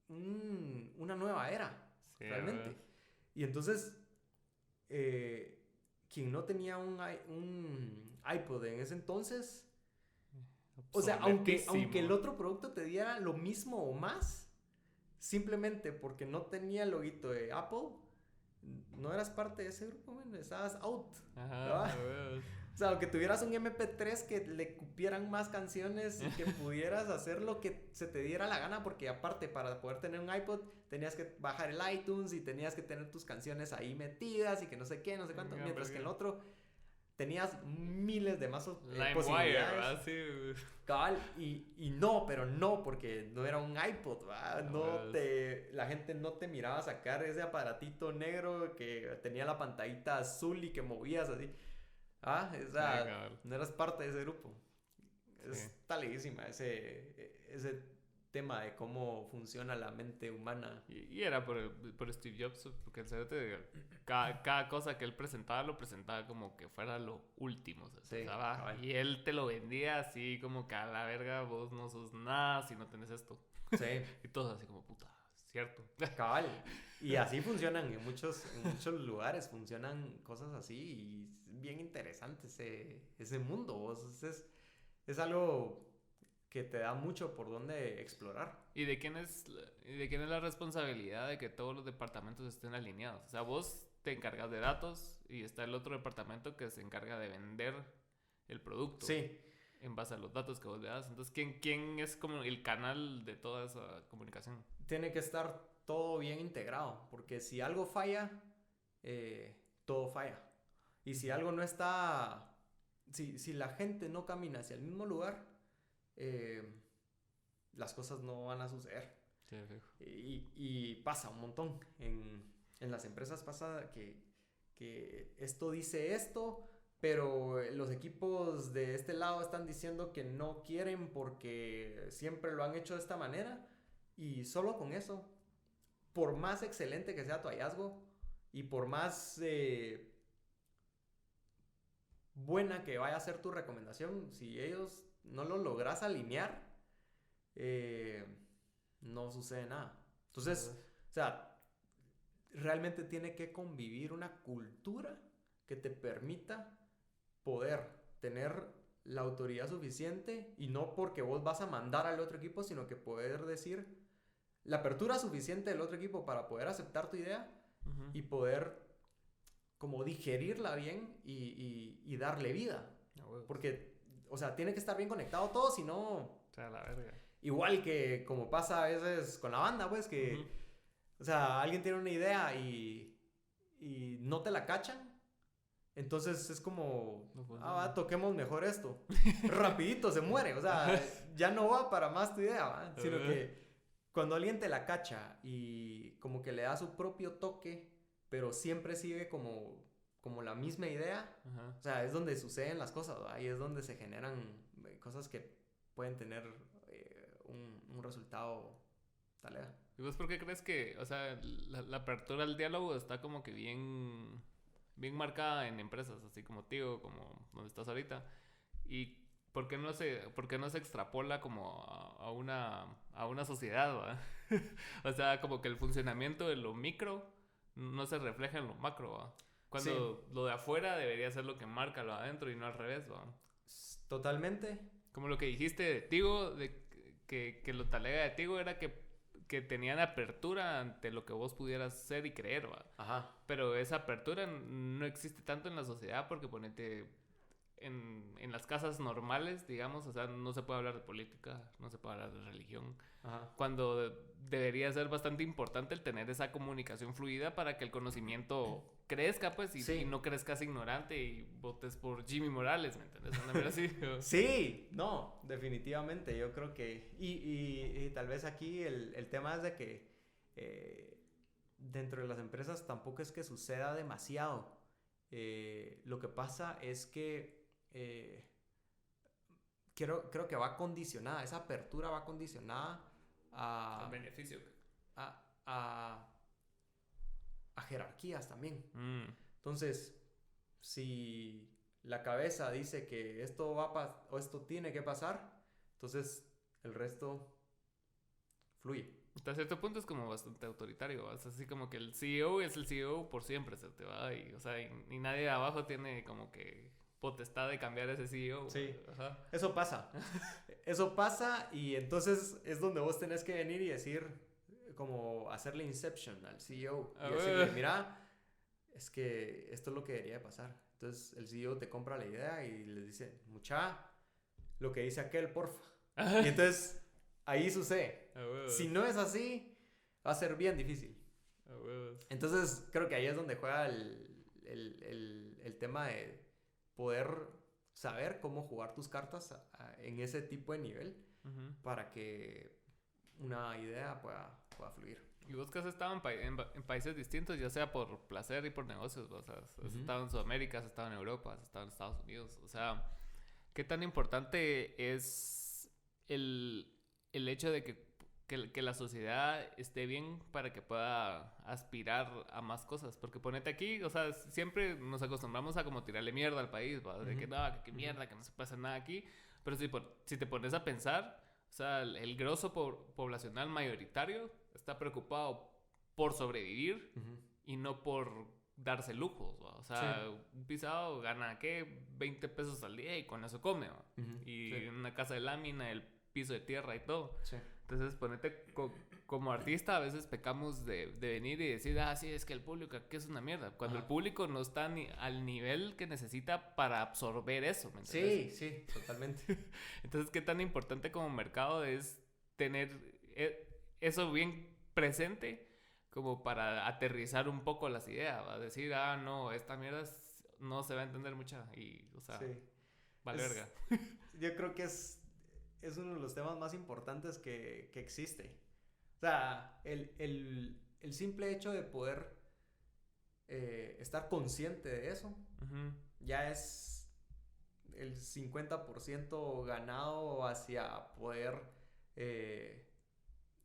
una nueva era, realmente. Y entonces, quien no tenía un iPod en ese entonces, o sea, aunque el otro producto te diera lo mismo o más, simplemente porque no tenía el loguito de Apple, no eras parte de ese grupo, man, estabas out. O sea, aunque tuvieras un MP3 que le cupieran más canciones y que pudieras hacer lo que se te diera la gana, porque aparte para poder tener un iPod tenías que bajar el iTunes y tenías que tener tus canciones ahí metidas y que no sé qué, no sé cuánto, mientras que el otro tenías miles de más posibilidades. Cabal, y no, pero no, porque no era un iPod, la gente no te miraba sacar ese aparatito negro que tenía la pantallita azul y que movías así. No eras parte de ese grupo. Está leguísima ese tema de cómo funciona la mente humana. Y era por Steve Jobs, porque el cerote, cada cosa que él presentaba, lo presentaba como que fuera lo último. Y él te lo vendía así como que a la verga, vos no sos nada si no tenés esto. Y todos así como, puta, cierto. Cabal. Y así funcionan en muchos lugares, funcionan cosas así y es bien interesante ese mundo. Es algo que te da mucho por donde explorar. ¿Y de quién es la responsabilidad de que todos los departamentos estén alineados? O sea, vos te encargas de datos y está el otro departamento que se encarga de vender el producto. Sí. En base a los datos que vos le das. Entonces, ¿quién es como el canal de toda esa comunicación? Tiene que estar todo bien integrado, porque si algo falla, todo falla. Y si algo no está... Si la gente no camina hacia el mismo lugar, las cosas no van a suceder. Sí, y pasa un montón. En las empresas pasa que esto dice esto, pero los equipos de este lado están diciendo que no quieren porque siempre lo han hecho de esta manera. Y solo con eso, por más excelente que sea tu hallazgo y por más buena que vaya a ser tu recomendación, si ellos no lo logras alinear, no sucede nada. Entonces, o sea, realmente tiene que convivir una cultura que te permita poder tener la autoridad suficiente, y no porque vos vas a mandar al otro equipo, sino que poder decir la apertura suficiente del otro equipo para poder aceptar tu idea y poder como digerirla bien y darle vida. Porque, o sea, tiene que estar bien conectado todo, si no... O sea, la verga. Igual que como pasa a veces con la banda, pues, que... O sea, alguien tiene una idea y no te la cachan. Entonces es como, toquemos mejor esto. Rapidito se muere. O sea, ya no va para más tu idea, ¿va? Sino que cuando alguien te la cacha y como que le da su propio toque, pero siempre sigue como la misma idea, o sea, es donde suceden las cosas, ¿va? Ahí es donde se generan cosas que pueden tener un resultado talega. ¿Y vos por qué crees que, o sea, la apertura al diálogo está como que bien marcada en empresas, así como Tigo, como donde estás ahorita? ¿Y por qué no se extrapola como a una sociedad, ¿va? O sea, como que el funcionamiento de lo micro no se refleja en lo macro, ¿va? Cuando lo de afuera debería ser lo que marca lo de adentro y no al revés, ¿va? Totalmente. Como lo que dijiste de Tigo, de que lo talega de Tigo era que tenían apertura ante lo que vos pudieras ser y creer, ¿va? Ajá. Pero esa apertura no existe tanto en la sociedad porque ponete en las casas normales, digamos, o sea, no se puede hablar de política, no se puede hablar de religión. Ajá. Cuando debería ser bastante importante el tener esa comunicación fluida para que el conocimiento crezca, pues, y no crezcas ignorante y votes por Jimmy Morales, ¿me entiendes? Una manera así. Sí, no, definitivamente. Yo creo que... Y tal vez aquí el tema es de que dentro de las empresas tampoco es que suceda demasiado. Lo que pasa es que creo que va condicionada, esa apertura va condicionada a... El beneficio. A jerarquías también. Entonces, si la cabeza dice que esto o esto tiene que pasar, entonces el resto fluye. Hasta cierto punto es como bastante autoritario, ¿va? Es así como que el CEO es el CEO por siempre, se te va, y, o sea, y nadie de abajo tiene como que potestad de cambiar ese CEO. Sí, ajá. Eso pasa. Eso pasa, y entonces es donde vos tenés que venir y decir, como hacerle inception al CEO y decirle, mira, es que esto es lo que debería de pasar. Entonces el CEO te compra la idea y les dice, mucha, lo que dice aquel, porfa. Y entonces ahí sucede. Si no es así, va a ser bien difícil. Entonces creo que ahí es donde juega el tema de poder saber cómo jugar tus cartas en ese tipo de nivel para que una idea pueda fluir. Y vos que has estado en países distintos, ya sea por placer y por negocios, o sea, has estado en Sudamérica, has estado en Europa, has estado en Estados Unidos, o sea, ¿qué tan importante es el hecho de que la sociedad esté bien para que pueda aspirar a más cosas? Porque ponete aquí, o sea, siempre nos acostumbramos a como tirarle mierda al país, ¿va? De que no, que mierda, que no se pasa nada aquí. Pero si te pones a pensar, o sea, el grosso poblacional mayoritario está preocupado por sobrevivir y no por darse lujos, ¿va? O sea, un pisado gana, ¿qué? 20 pesos al día y con eso come, ¿va? Y una casa de lámina, el piso de tierra y todo. Entonces, ponete como artista, a veces pecamos de venir y decir, sí, es que el público aquí es una mierda. Cuando el público no está al nivel que necesita para absorber eso, ¿me entiendes? Sí, totalmente. Entonces, ¿qué tan importante como mercado es tener eso bien presente como para aterrizar un poco las ideas? ¿Va? Decir, no, esta mierda no se va a entender mucha y, o sea, vale verga. Yo creo que es uno de los temas más importantes que existe. O sea, el simple hecho de poder estar consciente de eso ya es el 50% ganado hacia poder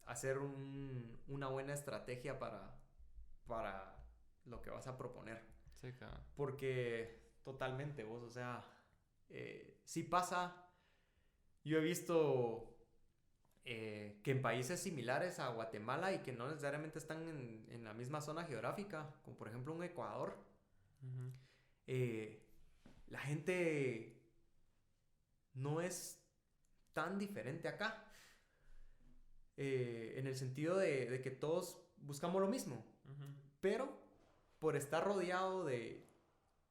hacer una buena estrategia para lo que vas a proponer. Sí, claro. Porque totalmente, vos, o sea, sí pasa. Yo he visto que en países similares a Guatemala y que no necesariamente están en la misma zona geográfica, como por ejemplo un Ecuador, la gente no es tan diferente acá. En el sentido de que todos buscamos lo mismo. Ujú. Pero por estar rodeado de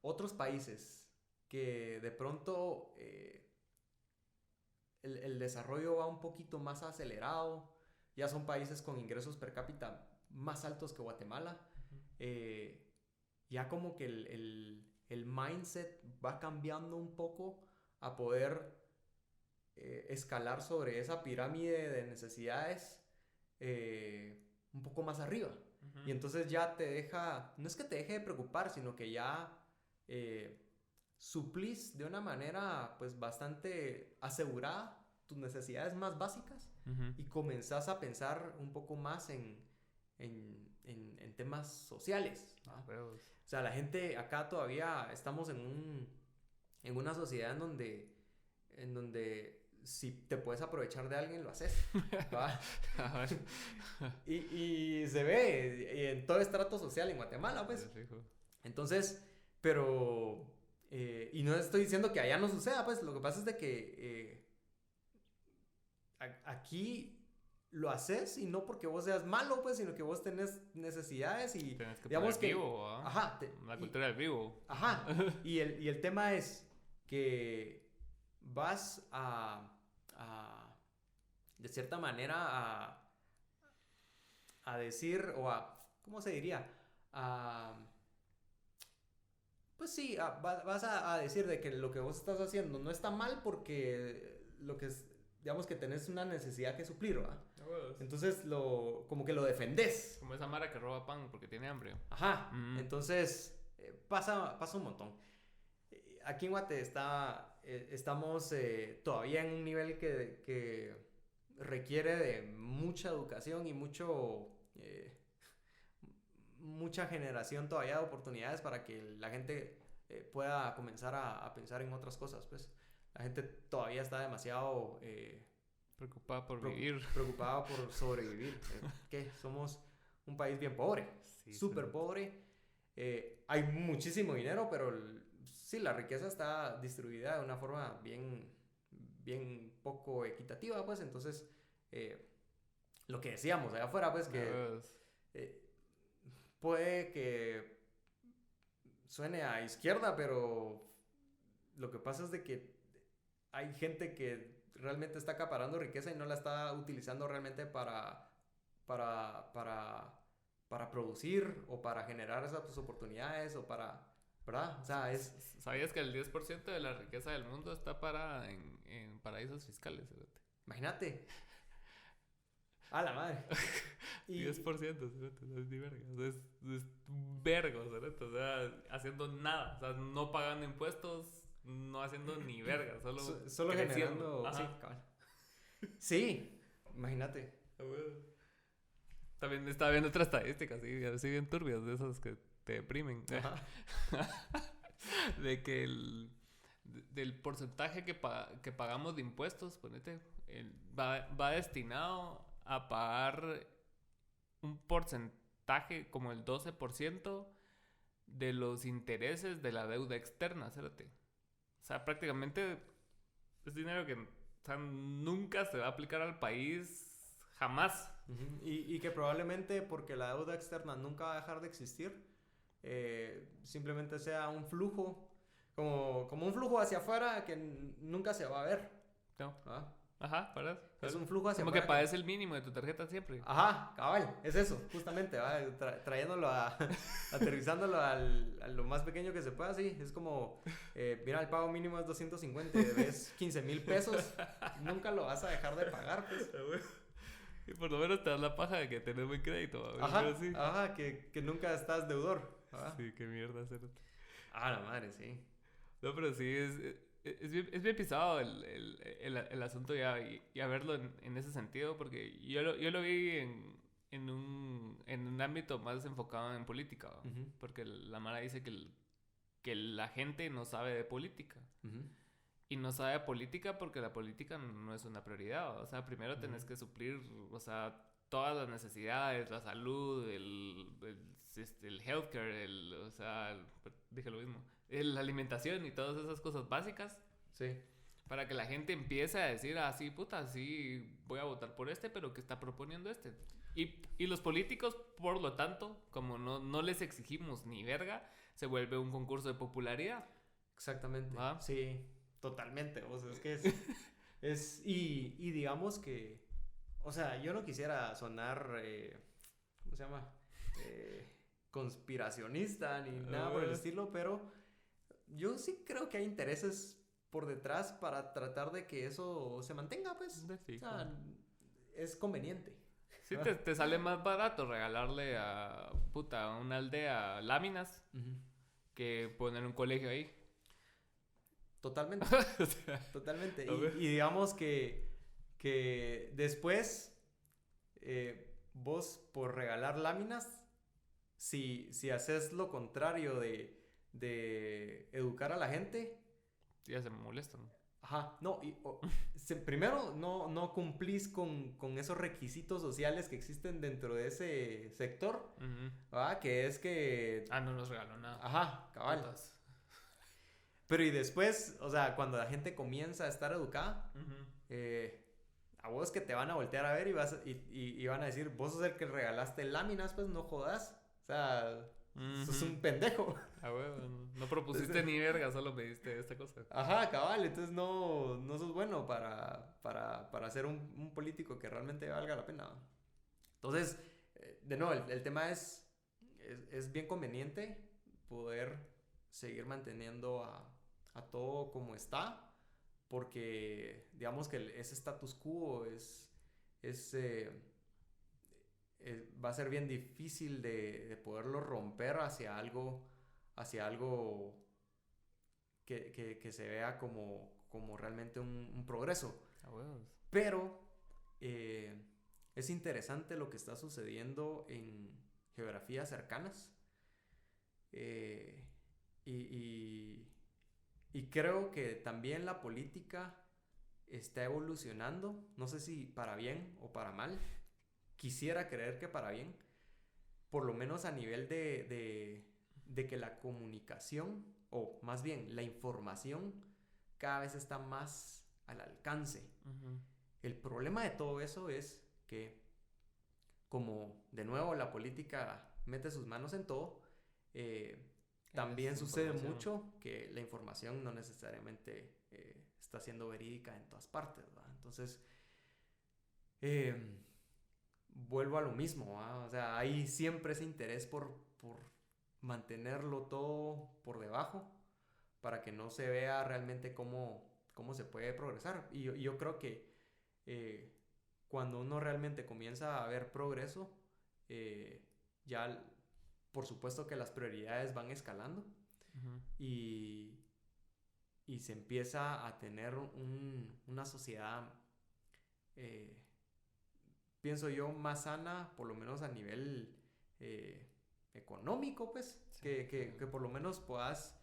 otros países que de pronto el desarrollo va un poquito más acelerado, ya son países con ingresos per cápita más altos que Guatemala, ya como que el mindset va cambiando un poco a poder escalar sobre esa pirámide de necesidades un poco más arriba. Y entonces ya te deja, no es que te deje de preocupar, sino que ya suplís de una manera pues bastante asegurada tus necesidades más básicas y comenzás a pensar un poco más en temas sociales, ¿no? O sea, la gente acá todavía estamos en una sociedad en donde si te puedes aprovechar de alguien, lo haces. y se ve en todo estrato social en Guatemala, pues. Entonces, pero... y no estoy diciendo que allá no suceda, pues. Lo que pasa es de que aquí lo haces y no porque vos seas malo, pues, sino que vos tenés necesidades y... Tenés que digamos poner que... vivo, ¿ah? Ajá. La cultura del vivo. Ajá. y el tema es que vas de cierta manera a decir o a, ¿cómo se diría? Pues sí, vas a decir de que lo que vos estás haciendo no está mal porque lo que es, digamos que tenés una necesidad que suplir, ¿verdad? Entonces como que lo defendés. Como esa mara que roba pan porque tiene hambre. Ajá. Entonces pasa un montón. Aquí en Guate estamos todavía en un nivel que requiere de mucha educación y mucha generación todavía de oportunidades para que la gente pueda comenzar a pensar en otras cosas, pues. La gente todavía está demasiado preocupada por vivir. Preocupada por sobrevivir. ¿Qué? Somos un país bien pobre, sí, súper pobre. Hay muchísimo dinero, pero sí, la riqueza está distribuida de una forma bien poco equitativa, pues. Entonces, lo que decíamos allá afuera, pues, que puede que suene a izquierda, pero lo que pasa es de que hay gente que realmente está acaparando riqueza y no la está utilizando realmente para producir o para generar esas oportunidades o para, ¿verdad? O sea, ¿Sabías que el 10% de la riqueza del mundo está parada en paraísos fiscales? Imagínate. A la madre. 10%, es ni verga. Es verga, o sea, haciendo nada. O sea, no pagando impuestos, no haciendo ni verga. Solo generando. Sí, cabal. Sí, imagínate. También estaba viendo otras estadísticas, así bien turbias, de esas que te deprimen. De que del porcentaje que pagamos de impuestos, ponete, va destinado a pagar un porcentaje como el 12% de los intereses de la deuda externa, ¿cierto? O sea, prácticamente es dinero que, o sea, nunca se va a aplicar al país, jamás. Y que probablemente porque la deuda externa nunca va a dejar de existir, simplemente sea un flujo, como un flujo hacia afuera que nunca se va a ver. No. Ajá, ¿verdad? Es un flujo hacia como afuera. Como que pagues el mínimo de tu tarjeta siempre. Ajá, cabal, es eso, justamente, trayéndolo aterrizándolo a lo más pequeño que se pueda, sí. Es como, mira, el pago mínimo es 250, debes 15,000 pesos, nunca lo vas a dejar de pagar, pues. Y por lo menos te das la paja de que tenés buen crédito. Ajá, sí. Ajá, que nunca estás deudor. Ajá. Sí, qué mierda hacer. La madre, sí. No, pero sí, es bien pisado el asunto ya y a verlo en ese sentido, porque yo lo vi en un ámbito más enfocado en política, porque la Mara dice que la gente no sabe de política. Y no sabe de política porque la política no es una prioridad. O sea, primero tenés que suplir, o sea, todas las necesidades, la salud, el healthcare, o sea, dije lo mismo, la alimentación y todas esas cosas básicas. Sí. Para que la gente empiece a decir, ah, sí, puta, sí, voy a votar por este, pero ¿qué está proponiendo este? Y los políticos, por lo tanto, como no les exigimos ni verga, se vuelve un concurso de popularidad. Exactamente. ¿Va? Sí, totalmente. O sea, es que y digamos que, o sea, yo no quisiera sonar, ¿cómo se llama? Conspiracionista ni nada por el estilo, pero yo sí creo que hay intereses por detrás para tratar de que eso se mantenga, pues. Sí, O sea, es conveniente. sí, te sale más barato regalarle a una aldea láminas que poner un colegio ahí. Totalmente. O sea, Totalmente. a ver. Y digamos que después, vos por regalar láminas, si haces lo contrario de educar a la gente, ya se me molestan. ajá, no, primero no cumplís con esos requisitos sociales que existen dentro de ese sector, ¿verdad? Que es que... Ah, no nos regaló nada. Ajá, cabal. Putas. Pero y después, o sea, cuando la gente comienza a estar educada, a vos que te van a voltear a ver y van a decir, vos sos el que regalaste láminas, pues no jodas. O sea, sos un pendejo. Ah, huevo, no propusiste ni verga, solo me diste esta cosa. Ajá, cabal, entonces no sos bueno para ser un político que realmente valga la pena. Entonces, de nuevo, el tema es bien conveniente poder seguir manteniendo a todo como está, porque digamos que ese status quo va a ser bien difícil de poderlo romper hacia algo que se vea como realmente un progreso. Ah, huevos. Pero es interesante lo que está sucediendo en geografías cercanas. Y creo que también la política está evolucionando, no sé si para bien o para mal, quisiera creer que para bien, por lo menos a nivel de que la comunicación, o más bien la información, cada vez está más al alcance. El problema de todo eso es que, como de nuevo la política mete sus manos en todo, también sucede mucho que la información no necesariamente está siendo verídica en todas partes, ¿verdad? Entonces, vuelvo a lo mismo, ¿verdad? O sea, hay siempre ese interés por mantenerlo todo por debajo para que no se vea realmente cómo se puede progresar. Y yo creo que cuando uno realmente comienza a ver progreso, ya por supuesto que las prioridades van escalando y se empieza a tener una sociedad, pienso yo, más sana, por lo menos a nivel económico, pues, sí, que por lo menos puedas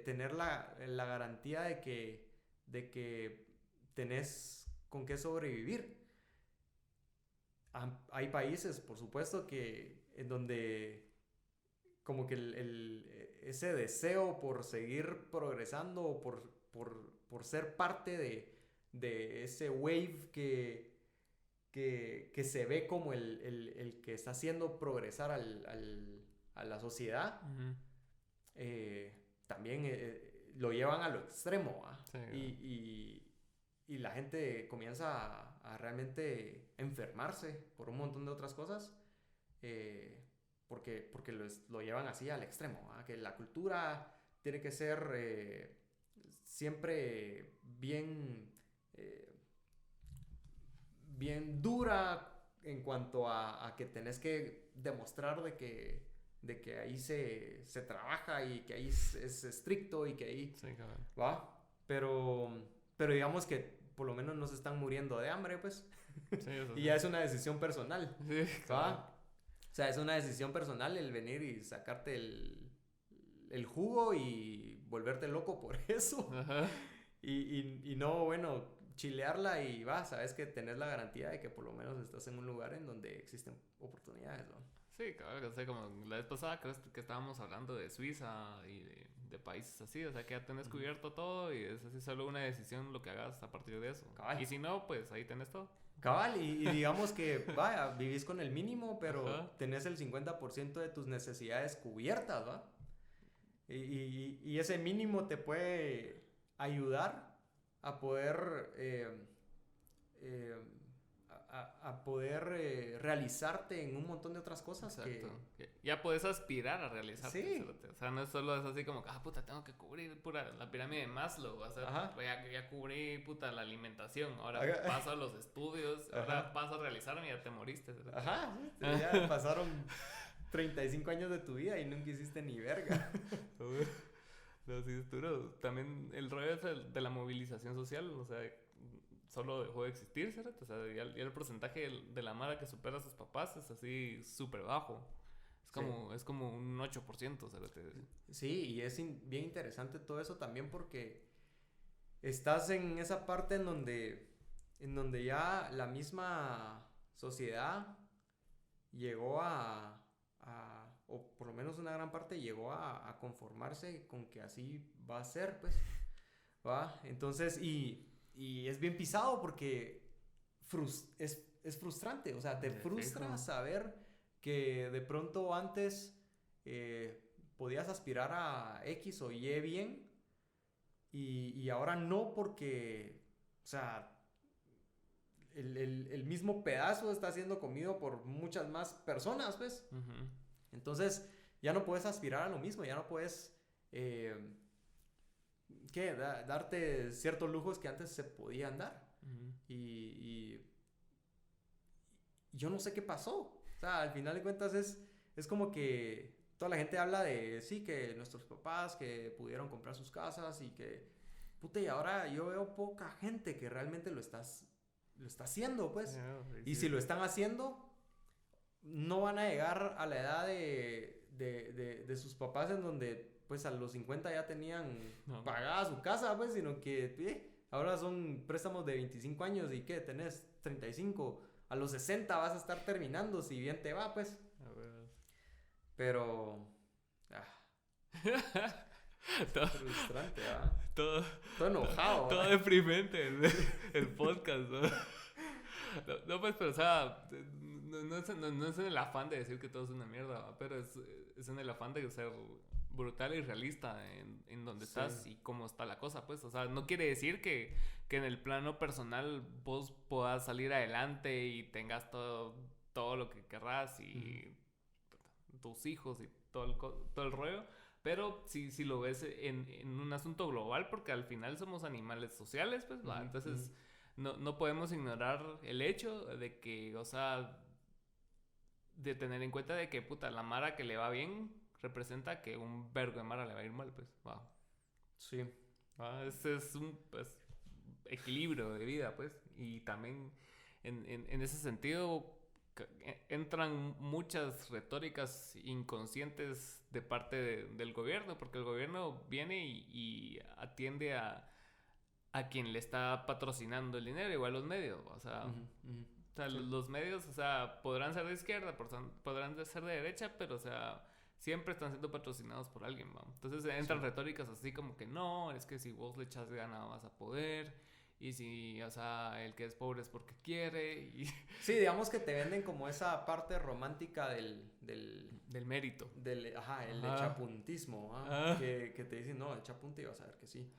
tener la garantía de que tenés con qué sobrevivir. Hay países, por supuesto, en donde como que ese deseo por seguir progresando o por ser parte de ese wave que se ve como el que está haciendo progresar a la sociedad, también lo llevan a lo extremo, sí, y la gente comienza a realmente enfermarse por un montón de otras cosas, porque lo llevan así al extremo, que la cultura tiene que ser siempre bien dura en cuanto a que tenés que demostrar de que ahí se trabaja y que ahí es estricto y que ahí sí, va, pero digamos que por lo menos no se están muriendo de hambre, pues. Sí, y ya es una decisión personal, sí, ¿va? O sea, es una decisión personal el venir y sacarte el jugo y volverte loco por eso. Ajá. Y no, bueno, chilearla y sabes que tenés la garantía de que por lo menos estás en un lugar en donde existen oportunidades, ¿no? Sí, claro, o sea, como la vez pasada creo que estábamos hablando de Suiza y de países así, o sea, que ya tenés cubierto todo y es así solo una decisión lo que hagas a partir de eso. Cabal. Y si no, pues ahí tenés todo. Cabal, y digamos que, vaya, vivís con el mínimo, pero Ajá. tenés el 50% de tus necesidades cubiertas, ¿va? Y ese mínimo te puede ayudar a poder, eh, a poder realizarte en un montón de otras cosas Exacto. Ya puedes aspirar a realizarte. Sí. Cerote. O sea, no es solo es así como, puta, tengo que cubrir pura la pirámide de Maslow. O sea, Ajá. ya cubrí, puta, la alimentación. Ahora Ajá. paso a los estudios. Ajá. Ahora paso a realizarme y ya te moriste. Cerote. Ajá, ya pasaron 35 años de tu vida y nunca hiciste ni verga. No, sí, es duro. También el rollo es de la movilización social, o sea, solo dejó de existir, ¿cierto? O sea, ya el porcentaje de la mara que supera a sus papás es así súper bajo. Es como un 8%, ¿cierto? Sí, y es bien interesante todo eso también porque estás en esa parte en donde ya la misma sociedad llegó o por lo menos una gran parte llegó a conformarse con que así va a ser, pues, ¿va? Entonces, y es bien pisado porque es frustrante, o sea, te frustra saber que de pronto antes podías aspirar a X o Y bien y ahora no porque, o sea, el mismo pedazo está siendo comido por muchas más personas, pues. Uh-huh. Entonces, ya no puedes aspirar a lo mismo, ya no puedes, darte ciertos lujos que antes se podían dar. Uh-huh. Y yo no sé qué pasó. O sea, al final de cuentas es como que toda la gente habla de, sí, que nuestros papás que pudieron comprar sus casas y que, puta, y ahora yo veo poca gente que realmente lo está haciendo, pues. Yeah, y si lo están haciendo, no van a llegar a la edad de sus papás en donde, pues, a los 50 ya tenían pagada su casa, pues, sino que ahora son préstamos de 25 años y ¿qué? Tenés 35. A los 60 vas a estar terminando, si bien te va, pues. A ver. Pero... todo frustrante, ¿verdad? Todo enojado. Todo deprimente el podcast, ¿no? No, pues, pero, o sea, no es en el afán de decir que todo es una mierda, ¿va? Pero es en el afán de ser brutal y realista en donde estás y cómo está la cosa, pues. O sea, no quiere decir que en el plano personal vos puedas salir adelante y tengas todo lo que querrás y tus hijos y todo el rollo. Pero si lo ves en un asunto global, porque al final somos animales sociales, pues, ¿va? Entonces... No podemos ignorar el hecho de que, o sea, de tener en cuenta de que, puta, la mara que le va bien representa que un vergo de mara le va a ir mal, pues, wow. Sí. Este es un equilibrio de vida, pues, y también en ese sentido entran muchas retóricas inconscientes de parte del gobierno, porque el gobierno viene y atiende a quien le está patrocinando el dinero, igual los medios, o sea, o sea, los medios, o sea, podrán ser de izquierda, podrán ser de derecha, pero, o sea, siempre están siendo patrocinados por alguien, ¿no? Entonces entran retóricas así como que no, es que si vos le echas gana vas a poder, y si, o sea, el que es pobre es porque quiere, y... Sí, digamos que te venden como esa parte romántica del mérito. El echapuntismo, que te dicen, no, echa punta y vas a ver que sí.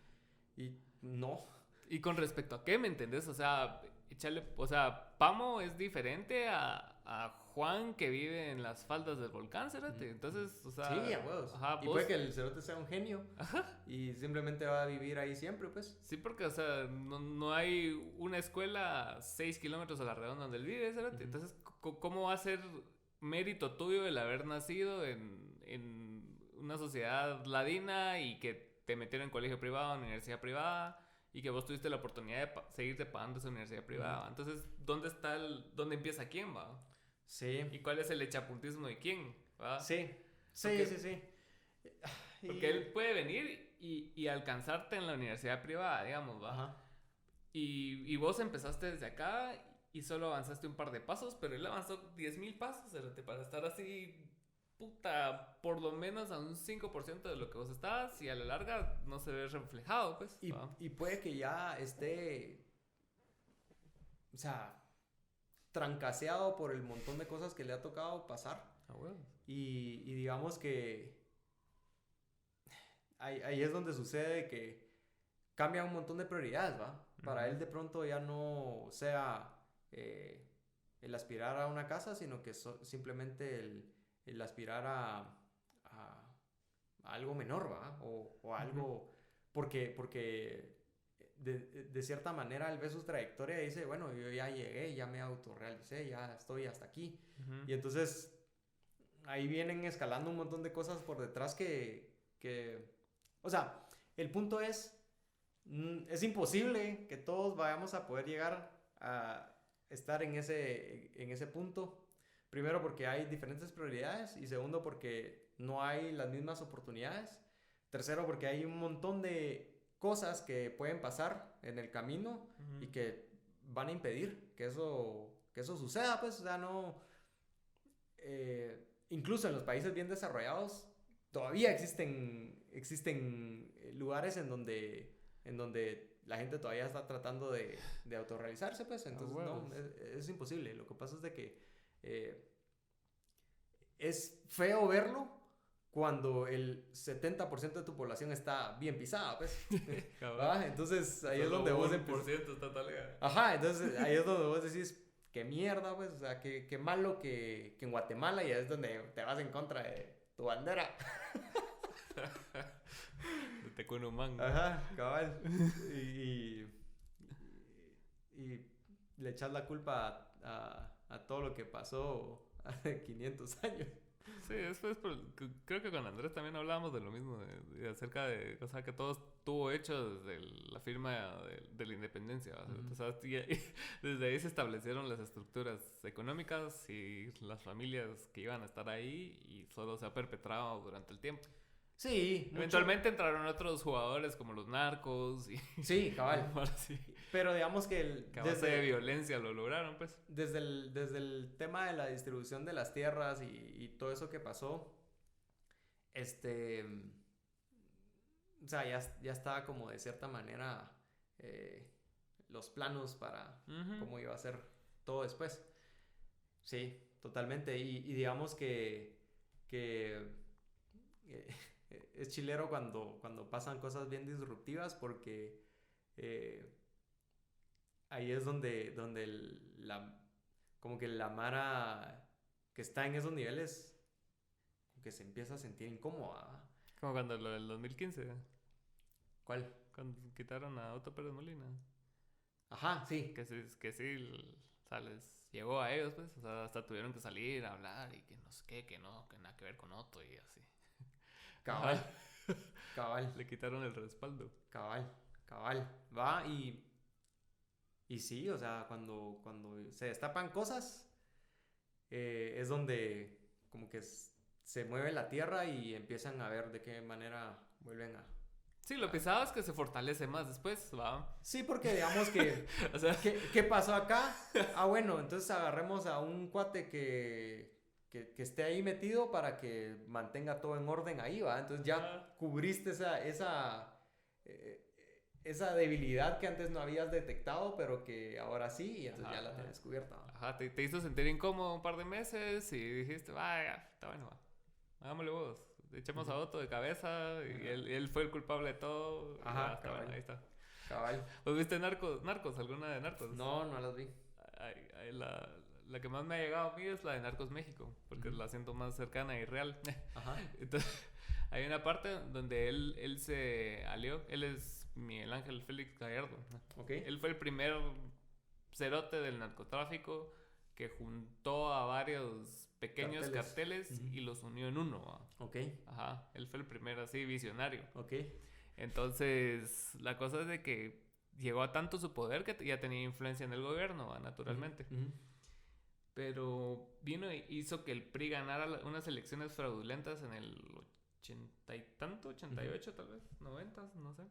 Y no. Y con respecto a qué, ¿me entendés? O sea, Pamo es diferente a Juan que vive en las faldas del volcán, cerote. Entonces, o sea... Sí, a huevos. Y puede que el cerote sea un genio. Ajá. Y simplemente va a vivir ahí siempre, pues. Sí, porque, o sea, no hay una escuela a 6 kilómetros a la redonda donde él vive, cerote. Entonces, ¿cómo va a ser mérito tuyo el haber nacido en una sociedad ladina y que te metieron en colegio privado, en universidad privada, y que vos tuviste la oportunidad de seguirte pagando esa universidad privada? Entonces, ¿dónde empieza quién, va? Sí. ¿Y cuál es el echapuntismo de quién, va? Sí. Porque él puede venir y alcanzarte en la universidad privada, digamos, va. Ajá. Y vos empezaste desde acá y solo avanzaste un par de pasos, pero él avanzó 10,000 pasos, cerote, para estar así, puta, por lo menos a un 5% de lo que vos estabas, y a la larga no se ve reflejado, pues. Y puede que ya esté, o sea, trancaseado por el montón de cosas que le ha tocado pasar. Bueno. Y digamos que ahí es donde sucede que cambia un montón de prioridades, ¿va? Para él de pronto ya no sea el aspirar a una casa, sino que simplemente el aspirar a algo menor, ¿va? O algo, porque de cierta manera él ve su trayectoria y dice, bueno, yo ya llegué, ya me autorrealicé, ya estoy hasta aquí. Y entonces ahí vienen escalando un montón de cosas por detrás que o sea, el punto es imposible que todos vayamos a poder llegar a estar en ese punto. Primero porque hay diferentes prioridades y segundo porque no hay las mismas oportunidades. Tercero porque hay un montón de cosas que pueden pasar en el camino y que van a impedir que eso suceda, pues, o sea, no... incluso en los países bien desarrollados todavía existen lugares en donde la gente todavía está tratando de autorrealizarse, pues, entonces no, es imposible. Lo que pasa es de que es feo verlo cuando el 70% de tu población está bien pisada, pues. Entonces ahí es donde vos... está talega. Ajá, entonces ahí es donde vos decís, qué mierda, pues, o sea, qué malo que en Guatemala ya es donde te vas en contra de tu bandera. De Tecunumán. Ajá, cabal. Y le echas la culpa a todo lo que pasó hace 500 años. Sí, después creo que con Andrés también hablábamos de lo mismo, de acerca de, o sea, que todo estuvo hecho desde la firma de la independencia, o sea, desde ahí se establecieron las estructuras económicas y las familias que iban a estar ahí, y solo se ha perpetrado durante el tiempo. Sí. Eventualmente entraron otros jugadores como los narcos y... Sí, cabal. Sí. Pero digamos que desde de violencia lo lograron, pues. Desde el tema de la distribución de las tierras y todo eso que pasó, o sea, ya estaba como de cierta manera los planos para cómo iba a ser todo después. Sí, totalmente. Y digamos que es chilero cuando pasan cosas bien disruptivas porque ahí es donde como que la mara que está en esos niveles como que se empieza a sentir incómoda. Como cuando lo del 2015. ¿Cuál? Cuando quitaron a Otto Pérez Molina. Ajá, sí. Que sí, o sea, les llegó a ellos, pues. O sea, hasta tuvieron que salir a hablar y que no sé qué, que no, que nada que ver con Otto y así. Cabal. Cabal. Le quitaron el respaldo. Cabal. Va y sí, o sea, cuando se destapan cosas, es donde como que se mueve la tierra y empiezan a ver de qué manera vuelven a... Sí, lo pisado es que se fortalece más después, va. Sí, porque digamos que... o sea, ¿qué pasó acá? Bueno, entonces agarremos a un cuate que esté ahí metido para que mantenga todo en orden ahí, ¿va? Entonces ya cubriste esa debilidad que antes no habías detectado, pero que ahora sí, y entonces ya la tenés cubierta, ¿va? Ajá, te hizo sentir incómodo un par de meses y dijiste, vaya, está bueno, va. Hagámosle vos. Echemos a Otto de cabeza y él fue el culpable de todo. Ajá, está bueno, ahí está. Cabal. ¿Vos viste Narcos? ¿Alguna de Narcos? No las vi. La que más me ha llegado a mí es la de Narcos México, porque la siento más cercana y real. Ajá. Entonces, hay una parte donde él se alió. Él es Miguel Ángel Félix Gallardo. Okay. Él fue el primer cerote del narcotráfico que juntó a varios pequeños carteles y los unió en uno. Okay. Ajá. Él fue el primero así visionario. Okay. Entonces, la cosa es de que llegó a tanto su poder que ya tenía influencia en el gobierno, naturalmente. Pero vino e hizo que el PRI ganara unas elecciones fraudulentas en el 80 y tanto, 88 tal vez, 90, no sé.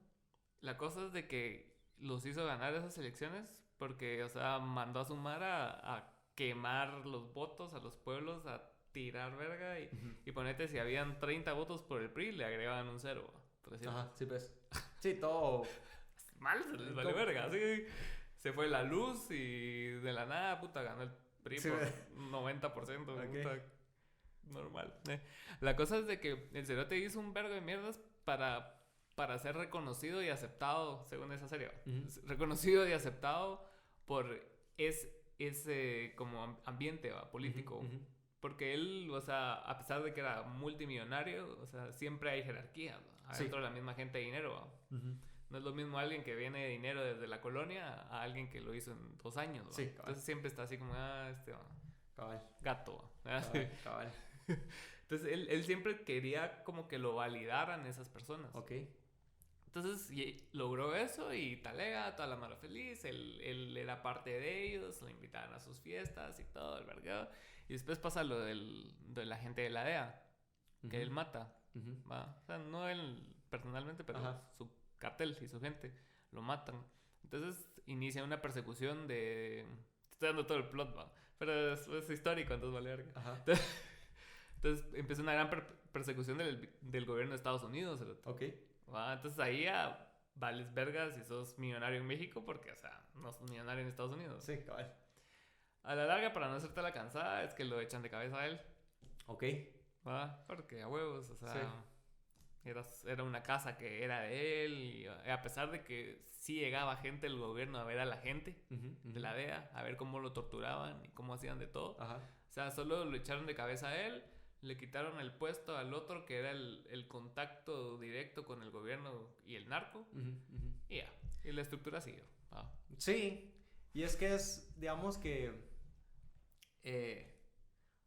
La cosa es de que los hizo ganar esas elecciones porque, o sea, mandó a su mara a quemar los votos a los pueblos, a tirar verga y ponete, si habían 30 votos por el PRI, le agregaban un cero, por decirlo. Ajá, sí, pues. Sí, todo. Mal, se les valió verga, así. Se fue la luz y de la nada, puta, ganó el PRI Sí, por ¿verdad? 90%, Ok. puta, normal. La cosa es de que el cerote hizo un vergo de mierdas para ser reconocido y aceptado, según esa serie. Reconocido y aceptado por ese como ambiente político. Porque él, o sea, a pesar de que era multimillonario, o sea, siempre hay jerarquía, ¿va? Sí. Adentro de la misma gente de dinero, ¿va? No es lo mismo alguien que viene de dinero desde la colonia a alguien que lo hizo en 2 años, ¿va? Sí, cabal. Entonces siempre está así como, Cabal. gato, ¿va? Cabal. Cabal. Entonces él siempre quería como que lo validaran esas personas. Ok. Entonces logró eso y talega, toda la mara feliz, él era parte de ellos, lo invitaban a sus fiestas y todo, el vergado. Y después pasa lo de la gente de la DEA, que él mata, ¿va? O sea, no él personalmente, pero su cartel y su gente lo matan. Entonces inicia una persecución de... Estoy dando todo el plot, ¿va? Pero es histórico, entonces vale verga. Entonces empieza una gran persecución del gobierno de Estados Unidos. Ok. ¿Va? Entonces ahí vales vergas si sos millonario en México porque, o sea, no sos millonario en Estados Unidos. Sí, cabal. A la larga, para no hacerte la cansada, es que lo echan de cabeza a él. Ok. ¿Va? Porque a huevos, o sea, era una casa que era de él y a pesar de que sí llegaba gente del gobierno a ver a la gente de la DEA, a ver cómo lo torturaban y cómo hacían de todo. O sea, solo lo echaron de cabeza a él. Le quitaron el puesto al otro que era el contacto directo con el gobierno y el narco. Y ya. Y la estructura siguió. Sí. Y es que digamos que,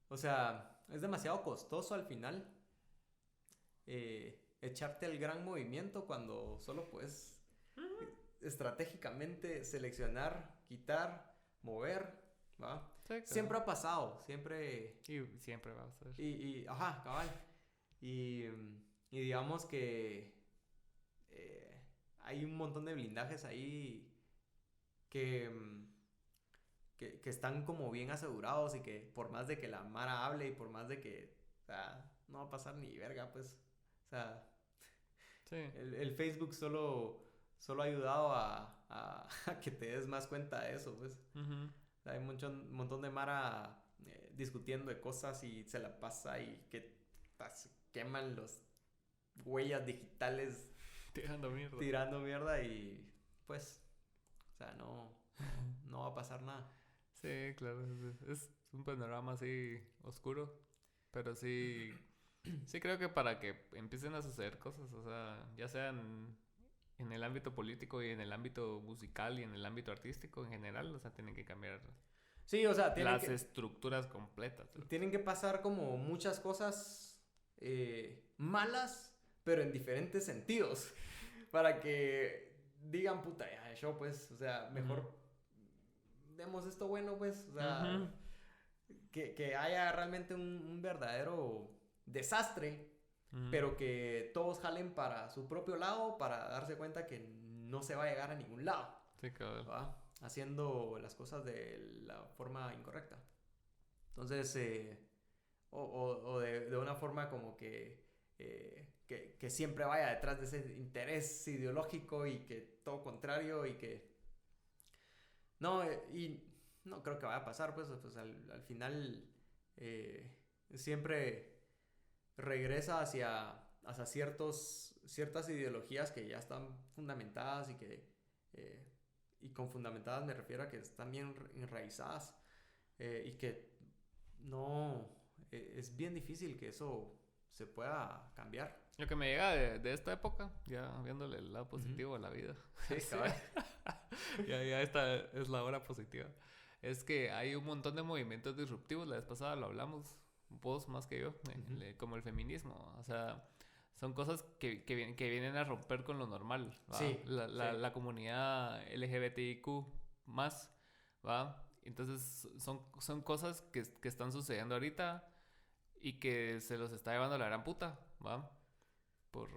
o sea, es demasiado costoso al final echarte el gran movimiento cuando solo puedes estratégicamente seleccionar, quitar, mover, ¿va? Sí, claro. Siempre ha pasado, siempre... Y siempre va a ser. Ajá, cabal. Y digamos que hay un montón de blindajes ahí que están como bien asegurados y que por más de que la Mara hable y por más de que, o sea, no va a pasar ni verga, pues, o sea, sí. el Facebook solo ha ayudado a que te des más cuenta de eso, pues. Hay un montón de Mara discutiendo de cosas y se la pasa y que se queman las huellas digitales tirando mierda y pues, o sea, no va a pasar nada. Sí, claro, es un panorama así oscuro, pero sí creo que para que empiecen a suceder cosas, o sea, ya sean en el ámbito político y en el ámbito musical y en el ámbito artístico en general, o sea, tienen que cambiar. Sí, o sea, las estructuras completas. Tienen que pasar como muchas cosas malas, pero en diferentes sentidos, para que digan, puta, ya, yo pues, o sea, mejor demos esto bueno, pues, o sea, que haya realmente un verdadero desastre, pero que todos jalen para su propio lado para darse cuenta que no se va a llegar a ningún lado. Sí, cabrón. ¿Va? Haciendo las cosas de la forma incorrecta. Entonces, o de una forma como que siempre vaya detrás de ese interés ideológico y que todo contrario y que... No, y no creo que vaya a pasar, pues al final siempre regresa hacia ciertas ideologías que ya están fundamentadas y que... y con fundamentadas me refiero a que están bien enraizadas y que no es bien difícil que eso se pueda cambiar. Lo que me llega de esta época, ya viéndole el lado positivo a la vida, sí, ya esta es la hora positiva, es que hay un montón de movimientos disruptivos. La vez pasada lo hablamos, vos más que yo, como el feminismo, o sea, son cosas que vienen a romper con lo normal, ¿va? Sí, la comunidad LGBTIQ más, ¿va? Entonces son cosas que están sucediendo ahorita y que se los está llevando la gran puta, ¿va?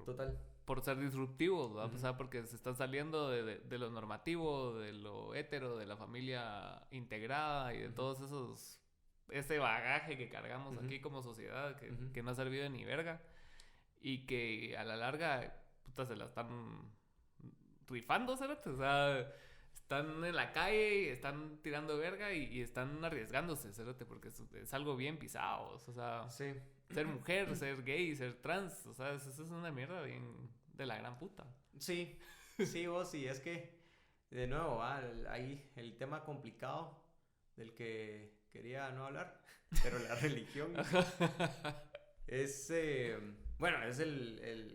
Total. por ser disruptivos, ¿verdad? O sea, porque se están saliendo de lo normativo, de lo hetero, de la familia integrada y de todos esos... Ese bagaje que cargamos aquí como sociedad que no ha servido de ni verga. Y que a la larga, puta, se la están rifando, ¿sabes? O sea, están en la calle, están tirando verga y están arriesgándose, ¿sabes? Porque es algo bien pisado, o sea, Sí. ser mujer, ser gay, ser trans, o sea, eso es una mierda bien de la gran puta. Sí, sí, vos, y es que, de nuevo, ahí el tema complicado del que quería no hablar, pero la religión es, bueno, es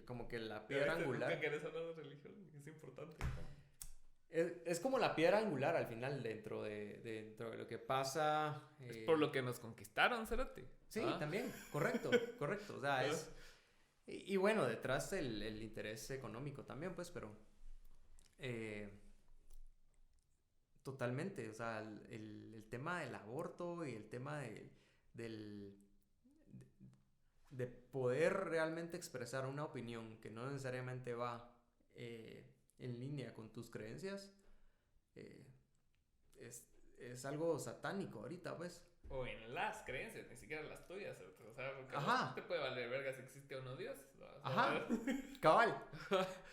como que la piedra angular. Nunca querés hablar de religión, es importante. Es como la piedra angular al final dentro de lo que pasa. Es por lo que nos conquistaron, Cerote. Sí, también, correcto. O sea, es... Y bueno, detrás el interés económico también, pues, pero... totalmente, o sea, el tema del aborto y el tema de poder realmente expresar una opinión que no necesariamente va en línea con tus creencias, es algo satánico ahorita, pues. O en las creencias, ni siquiera las tuyas, o sea, porque Ajá. te puede valer verga si existe o no Dios. ¿No? O sea, Ajá,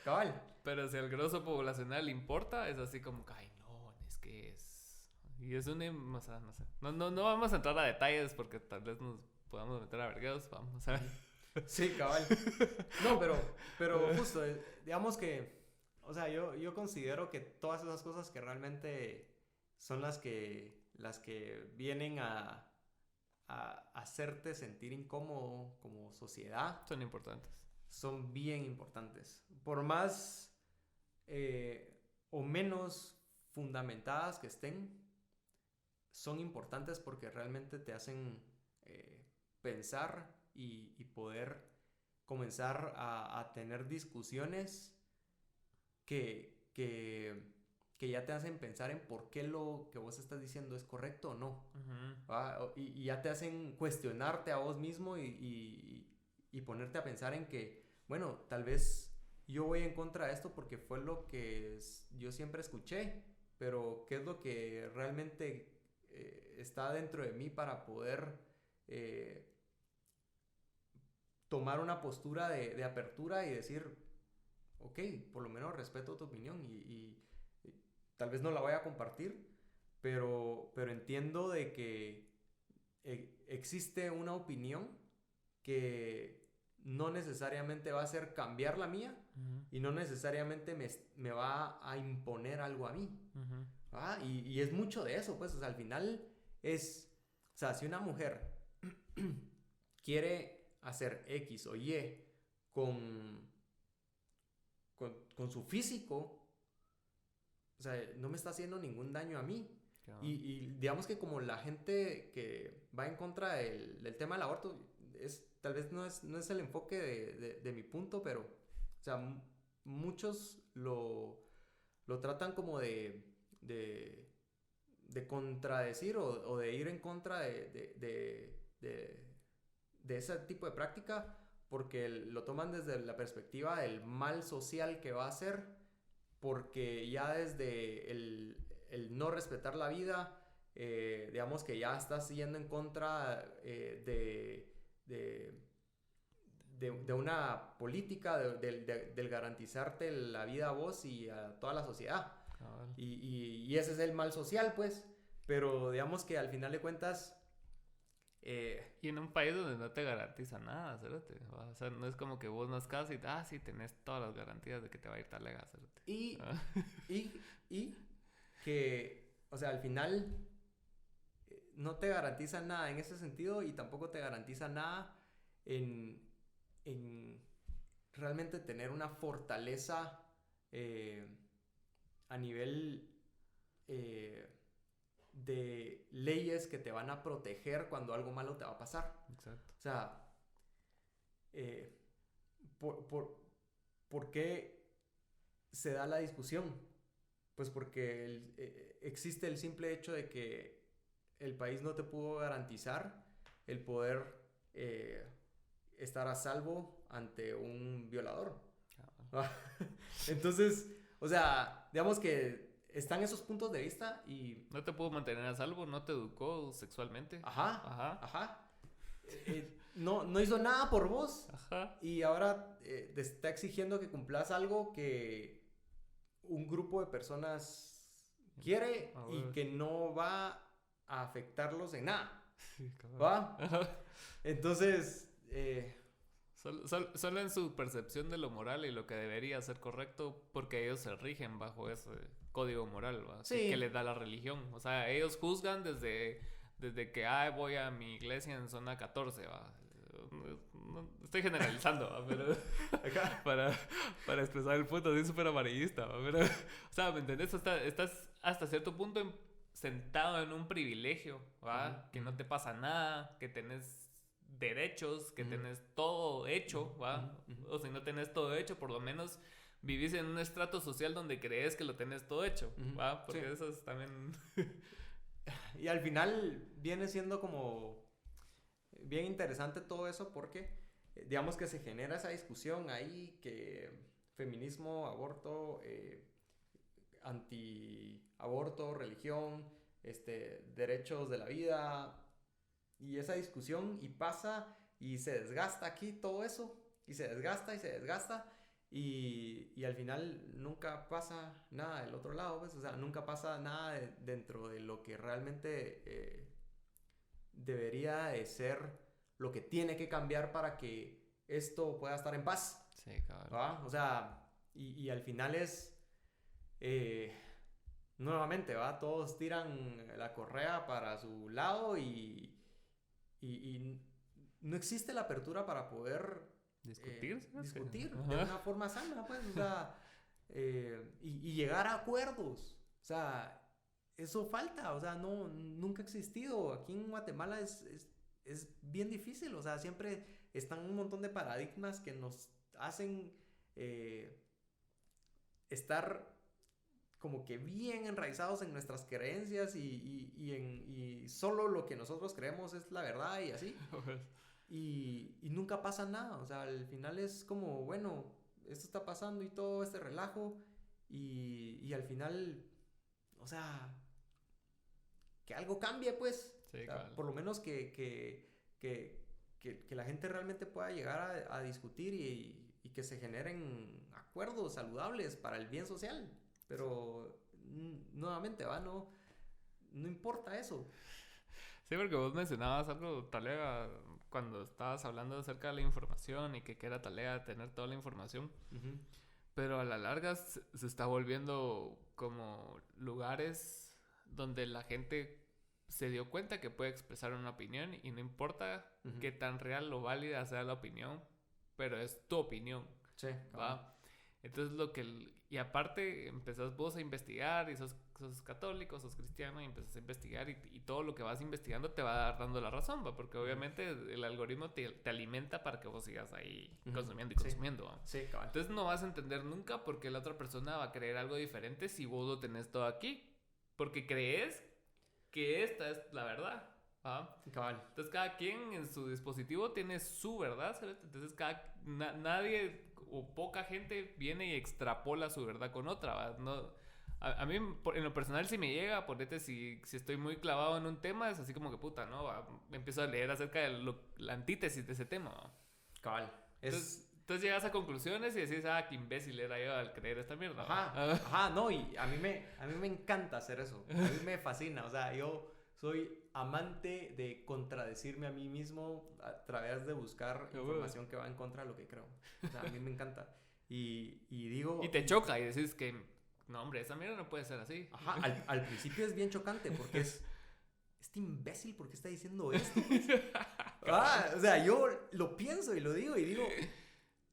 cabal. Pero si al grosso poblacional le importa, es así como que, ay, no, es que es... Y es un... O sea, no sé. No vamos a entrar a detalles porque tal vez nos podamos meter a vergueos, vamos a ver. Sí, cabal. No, pero justo, digamos que, o sea, yo considero que todas esas cosas que realmente son las que vienen a hacerte sentir incómodo como sociedad. Son importantes. Son bien importantes. Por más o menos fundamentadas que estén, son importantes porque realmente te hacen pensar y poder comenzar a tener discusiones que ya te hacen pensar en por qué lo que vos estás diciendo es correcto o no. Y ya te hacen cuestionarte a vos mismo y ponerte a pensar en que, bueno, tal vez yo voy en contra de esto porque fue lo que yo siempre escuché, pero ¿qué es lo que realmente está dentro de mí para poder tomar una postura de apertura y decir, ok, por lo menos respeto tu opinión y tal vez no la voy a compartir, pero entiendo de que existe una opinión que no necesariamente va a hacer cambiar la mía y no necesariamente me va a imponer algo a mí. Y es mucho de eso, pues, o sea, al final es, o sea, si una mujer quiere hacer X o Y con su físico, o sea, no me está haciendo ningún daño a mí. Claro. Y digamos que como la gente que va en contra del tema del aborto, tal vez no es el enfoque de mi punto, pero, o sea, muchos lo tratan como de contradecir o de ir en contra de ese tipo de práctica porque lo toman desde la perspectiva del mal social que va a hacer, porque ya desde el no respetar la vida, digamos que ya estás yendo en contra de una política del garantizarte la vida a vos y a toda la sociedad. Y ese es el mal social, pues. Pero digamos que al final de cuentas... y en un país donde no te garantiza nada, ¿cérate? O sea, no es como que vos nazcas y sí, tenés todas las garantías de que te va a ir talega, ¿cérate? Y que, o sea, al final no te garantiza nada en ese sentido y tampoco te garantiza nada en realmente tener una fortaleza a nivel de leyes que te van a proteger cuando algo malo te va a pasar. Exacto. O sea, ¿por qué se da la discusión? Pues porque existe el simple hecho de que el país no te pudo garantizar el poder estar a salvo ante un violador. Entonces, o sea, digamos que están esos puntos de vista y... No te pudo mantener a salvo, no te educó sexualmente. Ajá, Ajá. ajá. No hizo nada por vos. Ajá. Y ahora te está exigiendo que cumplas algo que un grupo de personas quiere y Bueno. que no va a afectarlos en nada. Sí, cabrón. ¿Va? Ajá. Entonces, Solo en su percepción de lo moral y lo que debería ser correcto, porque ellos se rigen bajo ese código moral, ¿va? sí. Que les da la religión. O sea, ellos juzgan desde que voy a mi iglesia en zona 14, ¿va? No, estoy generalizando, ¿va? Pero para expresar el punto, así súper amarillista, ¿va? Pero, o sea, ¿me entendés? Estás hasta cierto punto sentado en un privilegio, ¿va? Que no te pasa nada, que tenés derechos, que tenés todo hecho, ¿va? O si no tenés todo hecho, por lo menos vivís en un estrato social donde crees que lo tenés todo hecho, ¿va? Porque sí. eso es también... Y al final viene siendo como bien interesante todo eso porque digamos que se genera esa discusión ahí que feminismo, aborto, anti-aborto, religión, derechos de la vida y esa discusión y pasa y se desgasta aquí todo eso y se desgasta y se desgasta y al final nunca pasa nada del otro lado, pues, o sea, nunca pasa nada dentro de lo que realmente debería de ser lo que tiene que cambiar para que esto pueda estar en paz. Sí, cabrón. ¿Va? O sea, y al final es nuevamente, ¿va? Todos tiran la correa para su lado y no existe la apertura para poder discutir de una forma sana, pues, o sea, y llegar a acuerdos, o sea, eso falta, o sea, nunca ha existido, aquí en Guatemala es bien difícil, o sea, siempre están un montón de paradigmas que nos hacen estar como que bien enraizados en nuestras creencias y solo lo que nosotros creemos es la verdad y así. Y nunca pasa nada, o sea, al final es como, bueno, esto está pasando y todo este relajo y al final, o sea, que algo cambie, pues. Sí, o sea, claro. por lo menos que la gente realmente pueda llegar a discutir y que se generen acuerdos saludables para el bien social. Pero nuevamente, ¿va? No importa eso. Sí, porque vos mencionabas algo, Talega, cuando estabas hablando acerca de la información y que era tarea tener toda la información. Pero a la larga se está volviendo como lugares donde la gente se dio cuenta que puede expresar una opinión y no importa qué tan real o válida sea la opinión, pero es tu opinión. Sí, ¿va? Entonces y aparte empezás vos a investigar y sos católico, sos cristiano y empezás a investigar y todo lo que vas investigando te va dando la razón, ¿va? Porque obviamente el algoritmo te alimenta para que vos sigas ahí consumiendo y consumiendo, ¿va? Sí, cabal. Entonces no vas a entender nunca por qué la otra persona va a creer algo diferente si vos lo tenés todo aquí, porque crees que esta es la verdad. ¿Ah? Cabal. Entonces cada quien en su dispositivo tiene su verdad, ¿sabes? Entonces nadie o poca gente viene y extrapola su verdad con otra, ¿va? No, a mí en lo personal si me llega, ponete si estoy muy clavado en un tema, es así como que puta, ¿no? Empiezo a leer acerca de la antítesis de ese tema, ¿va? Cabal. Entonces llegas a conclusiones y decís, qué imbécil era yo al creer esta mierda. Ajá, no, y a mí me encanta hacer eso, a mí me fascina, o sea, yo soy amante de contradecirme a mí mismo a través de buscar información que va en contra de lo que creo. O sea, a mí me encanta. Y digo... Y te choca y decís que, no hombre, esa mierda no puede ser así. Ajá, al principio es bien chocante porque este imbécil, ¿por qué está diciendo esto? O sea, yo lo pienso y lo digo y digo,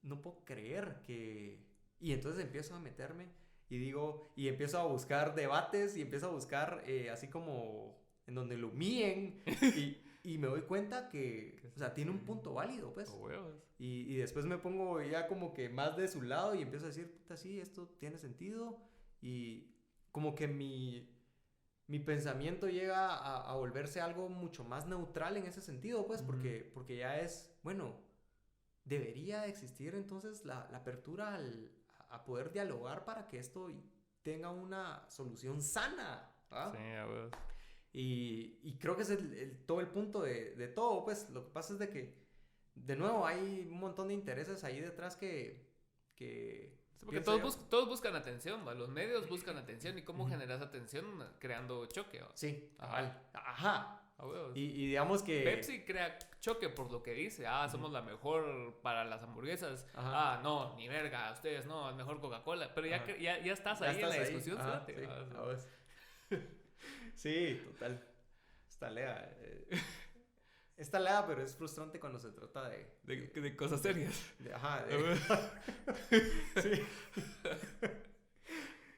no puedo creer que... Y entonces empiezo a meterme y digo, y empiezo a buscar debates y empiezo a buscar así como... en donde lo humillen y me doy cuenta que, o sea, tiene un punto válido, pues. Y después me pongo ya como que más de su lado y empiezo a decir, puta, sí, esto tiene sentido. Y como que mi pensamiento llega a volverse algo mucho más neutral en ese sentido, pues, porque ya es, bueno, debería existir entonces la apertura a poder dialogar para que esto tenga una solución sana. ¿Ah? Sí, a huevos. Y creo que es todo el punto de todo, pues lo que pasa es de que, de nuevo, hay un montón de intereses ahí detrás que Sí, porque todos buscan atención, ¿va? Los medios buscan atención. ¿Y cómo generas atención? Creando choque, ¿va? Sí, Ajá. ajá. A huevos. Y digamos que... Pepsi crea choque por lo que dice. Somos la mejor para las hamburguesas. Ajá. No, ni verga, ustedes no, es mejor Coca-Cola. Pero ya estás ahí en la discusión, Ajá, fíjate, sí, ¿va? a vos. Sí, total. Está lea. Está lea, pero es frustrante cuando se trata de cosas serias. Ajá. Sí.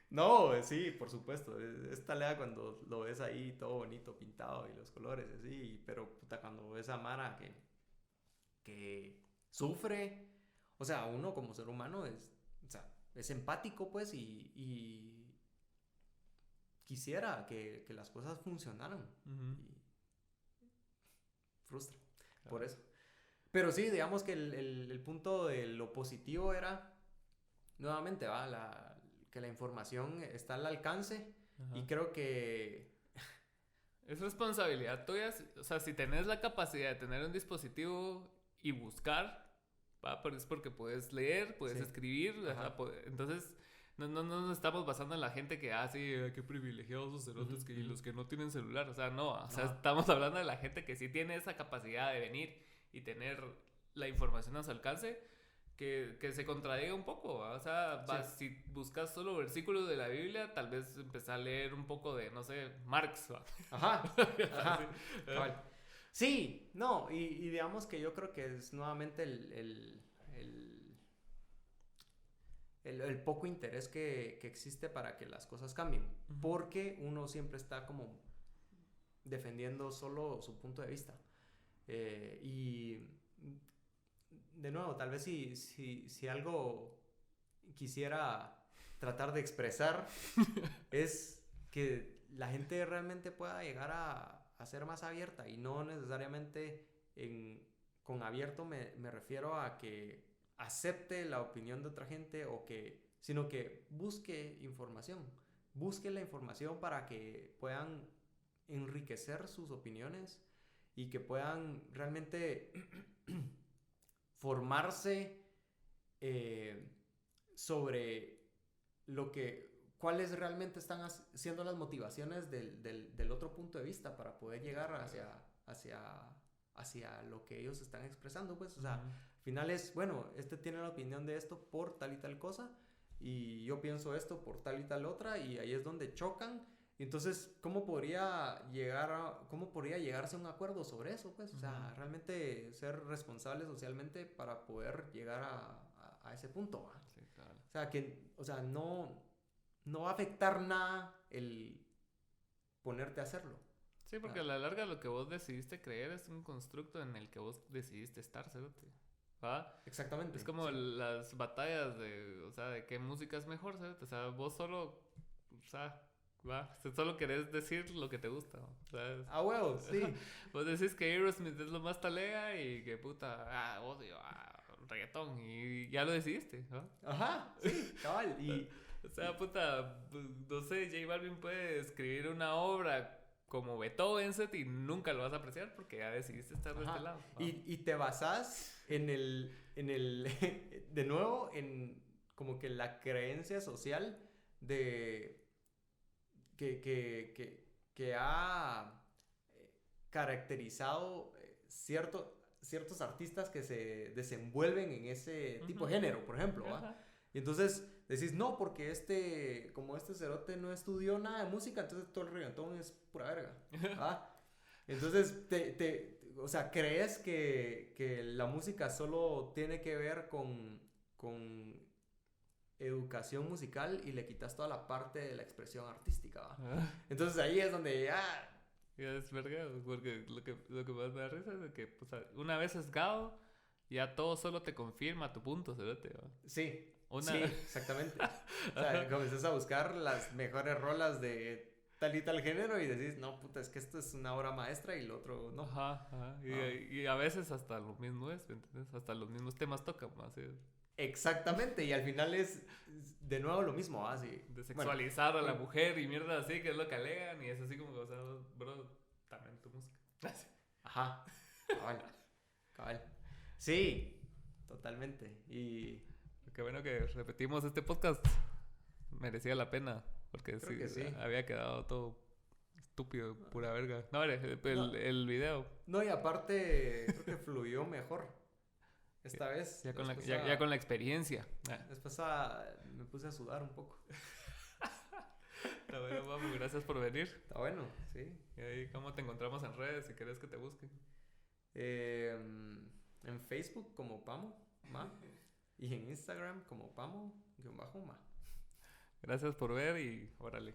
No, sí, por supuesto. Está lea cuando lo ves ahí todo bonito, pintado y los colores, así. Pero puta, cuando ves a Mara que sufre. O sea, uno como ser humano es empático, pues, y quisiera que las cosas funcionaran. Y frustra, por eso. Pero sí, digamos que el punto de lo positivo era, nuevamente, que la información está al alcance. Ajá. Y creo que... es responsabilidad tuya. O sea, si tenés la capacidad de tener un dispositivo y buscar, pero es porque puedes leer, puedes escribir. Entonces... No nos estamos basando en la gente que, sí, qué privilegiados los cerotes y los que no tienen celular. O sea, no. O sea, estamos hablando de la gente que sí tiene esa capacidad de venir y tener la información a su alcance, que se contradiga un poco, ¿va? O sea, si buscas solo versículos de la Biblia, tal vez empezar a leer un poco de, no sé, Marx, ¿va? Ajá. Sí, no, y digamos que yo creo que es nuevamente el poco interés que existe para que las cosas cambien. Porque uno siempre está como defendiendo solo su punto de vista. Y de nuevo, tal vez si algo quisiera tratar de expresar es que la gente realmente pueda llegar a ser más abierta. Y no necesariamente con abierto me refiero a que acepte la opinión de otra gente sino que busque información. Busque la información para que puedan enriquecer sus opiniones y que puedan realmente formarse sobre cuáles realmente están siendo las motivaciones del otro punto de vista para poder llegar hacia lo que ellos están expresando, pues, o sea, al final es, bueno, tiene la opinión de esto por tal y tal cosa, y yo pienso esto por tal y tal otra, y ahí es donde chocan. Y entonces, ¿cómo podría llegarse a un acuerdo sobre eso, pues? O sea, realmente ser responsable socialmente para poder llegar a ese punto, ¿va? Sí, claro. O sea, no va a afectar nada el ponerte a hacerlo. Sí, porque a la larga lo que vos decidiste creer es un constructo en el que vos decidiste estar, ¿sabes? ¿Va? Exactamente. Es como las batallas de qué música es mejor, ¿sabes? O sea, vos solo, solo querés decir lo que te gusta, ¿sabes? Huevos, sí. Vos decís que Aerosmith es lo más talega y que puta, odio reggaetón, y ya lo decidiste, ¿no? Ajá, sí, cabal. Y o sea, puta, no sé, J Balvin puede escribir una obra como Beethoven y nunca lo vas a apreciar porque ya decidiste estar de este lado, ¿no? Y te basás en de nuevo, en como que la creencia social que ha caracterizado ciertos artistas que se desenvuelven en ese tipo de género, por ejemplo, ¿va? Y entonces decís, no, porque como este cerote no estudió nada de música, entonces todo el reggaetón es pura verga, ¿va? Entonces, o sea, crees que la música solo tiene que ver con educación musical y le quitas toda la parte de la expresión artística, ¿va? Entonces ahí es donde ya es verga, porque lo que más me da risa es que, o sea, una vez sesgado, ya todo solo te confirma tu punto, cerote, ¿va? Sí. Sí, exactamente. O sea, comenzás a buscar las mejores rolas de tal y tal género y decís, no, puta, es que esto es una obra maestra y lo otro no. Ajá. Y a veces hasta lo mismo es, ¿me entiendes? Hasta los mismos temas tocan más. Exactamente, y al final es de nuevo lo mismo, así. De sexualizar a la mujer y mierda así, que es lo que alegan, y es así como, o sea, bro, también tu música. Ajá, cabal, cabal. Sí, totalmente. Y Qué bueno que repetimos este podcast. Merecía la pena, porque creo que sí. había quedado todo estúpido, pura verga. No, No, el video. no, y aparte creo que fluyó mejor esta vez. Ya con, Después, ya con la experiencia. después me puse a sudar un poco. Está bueno, papu, gracias por venir. Está bueno, sí. Y ahí, ¿cómo te encontramos en redes si querés que te busquen? En Facebook como Pamo, Ma. Y en Instagram como Pamo-Ma. Gracias por ver y órale.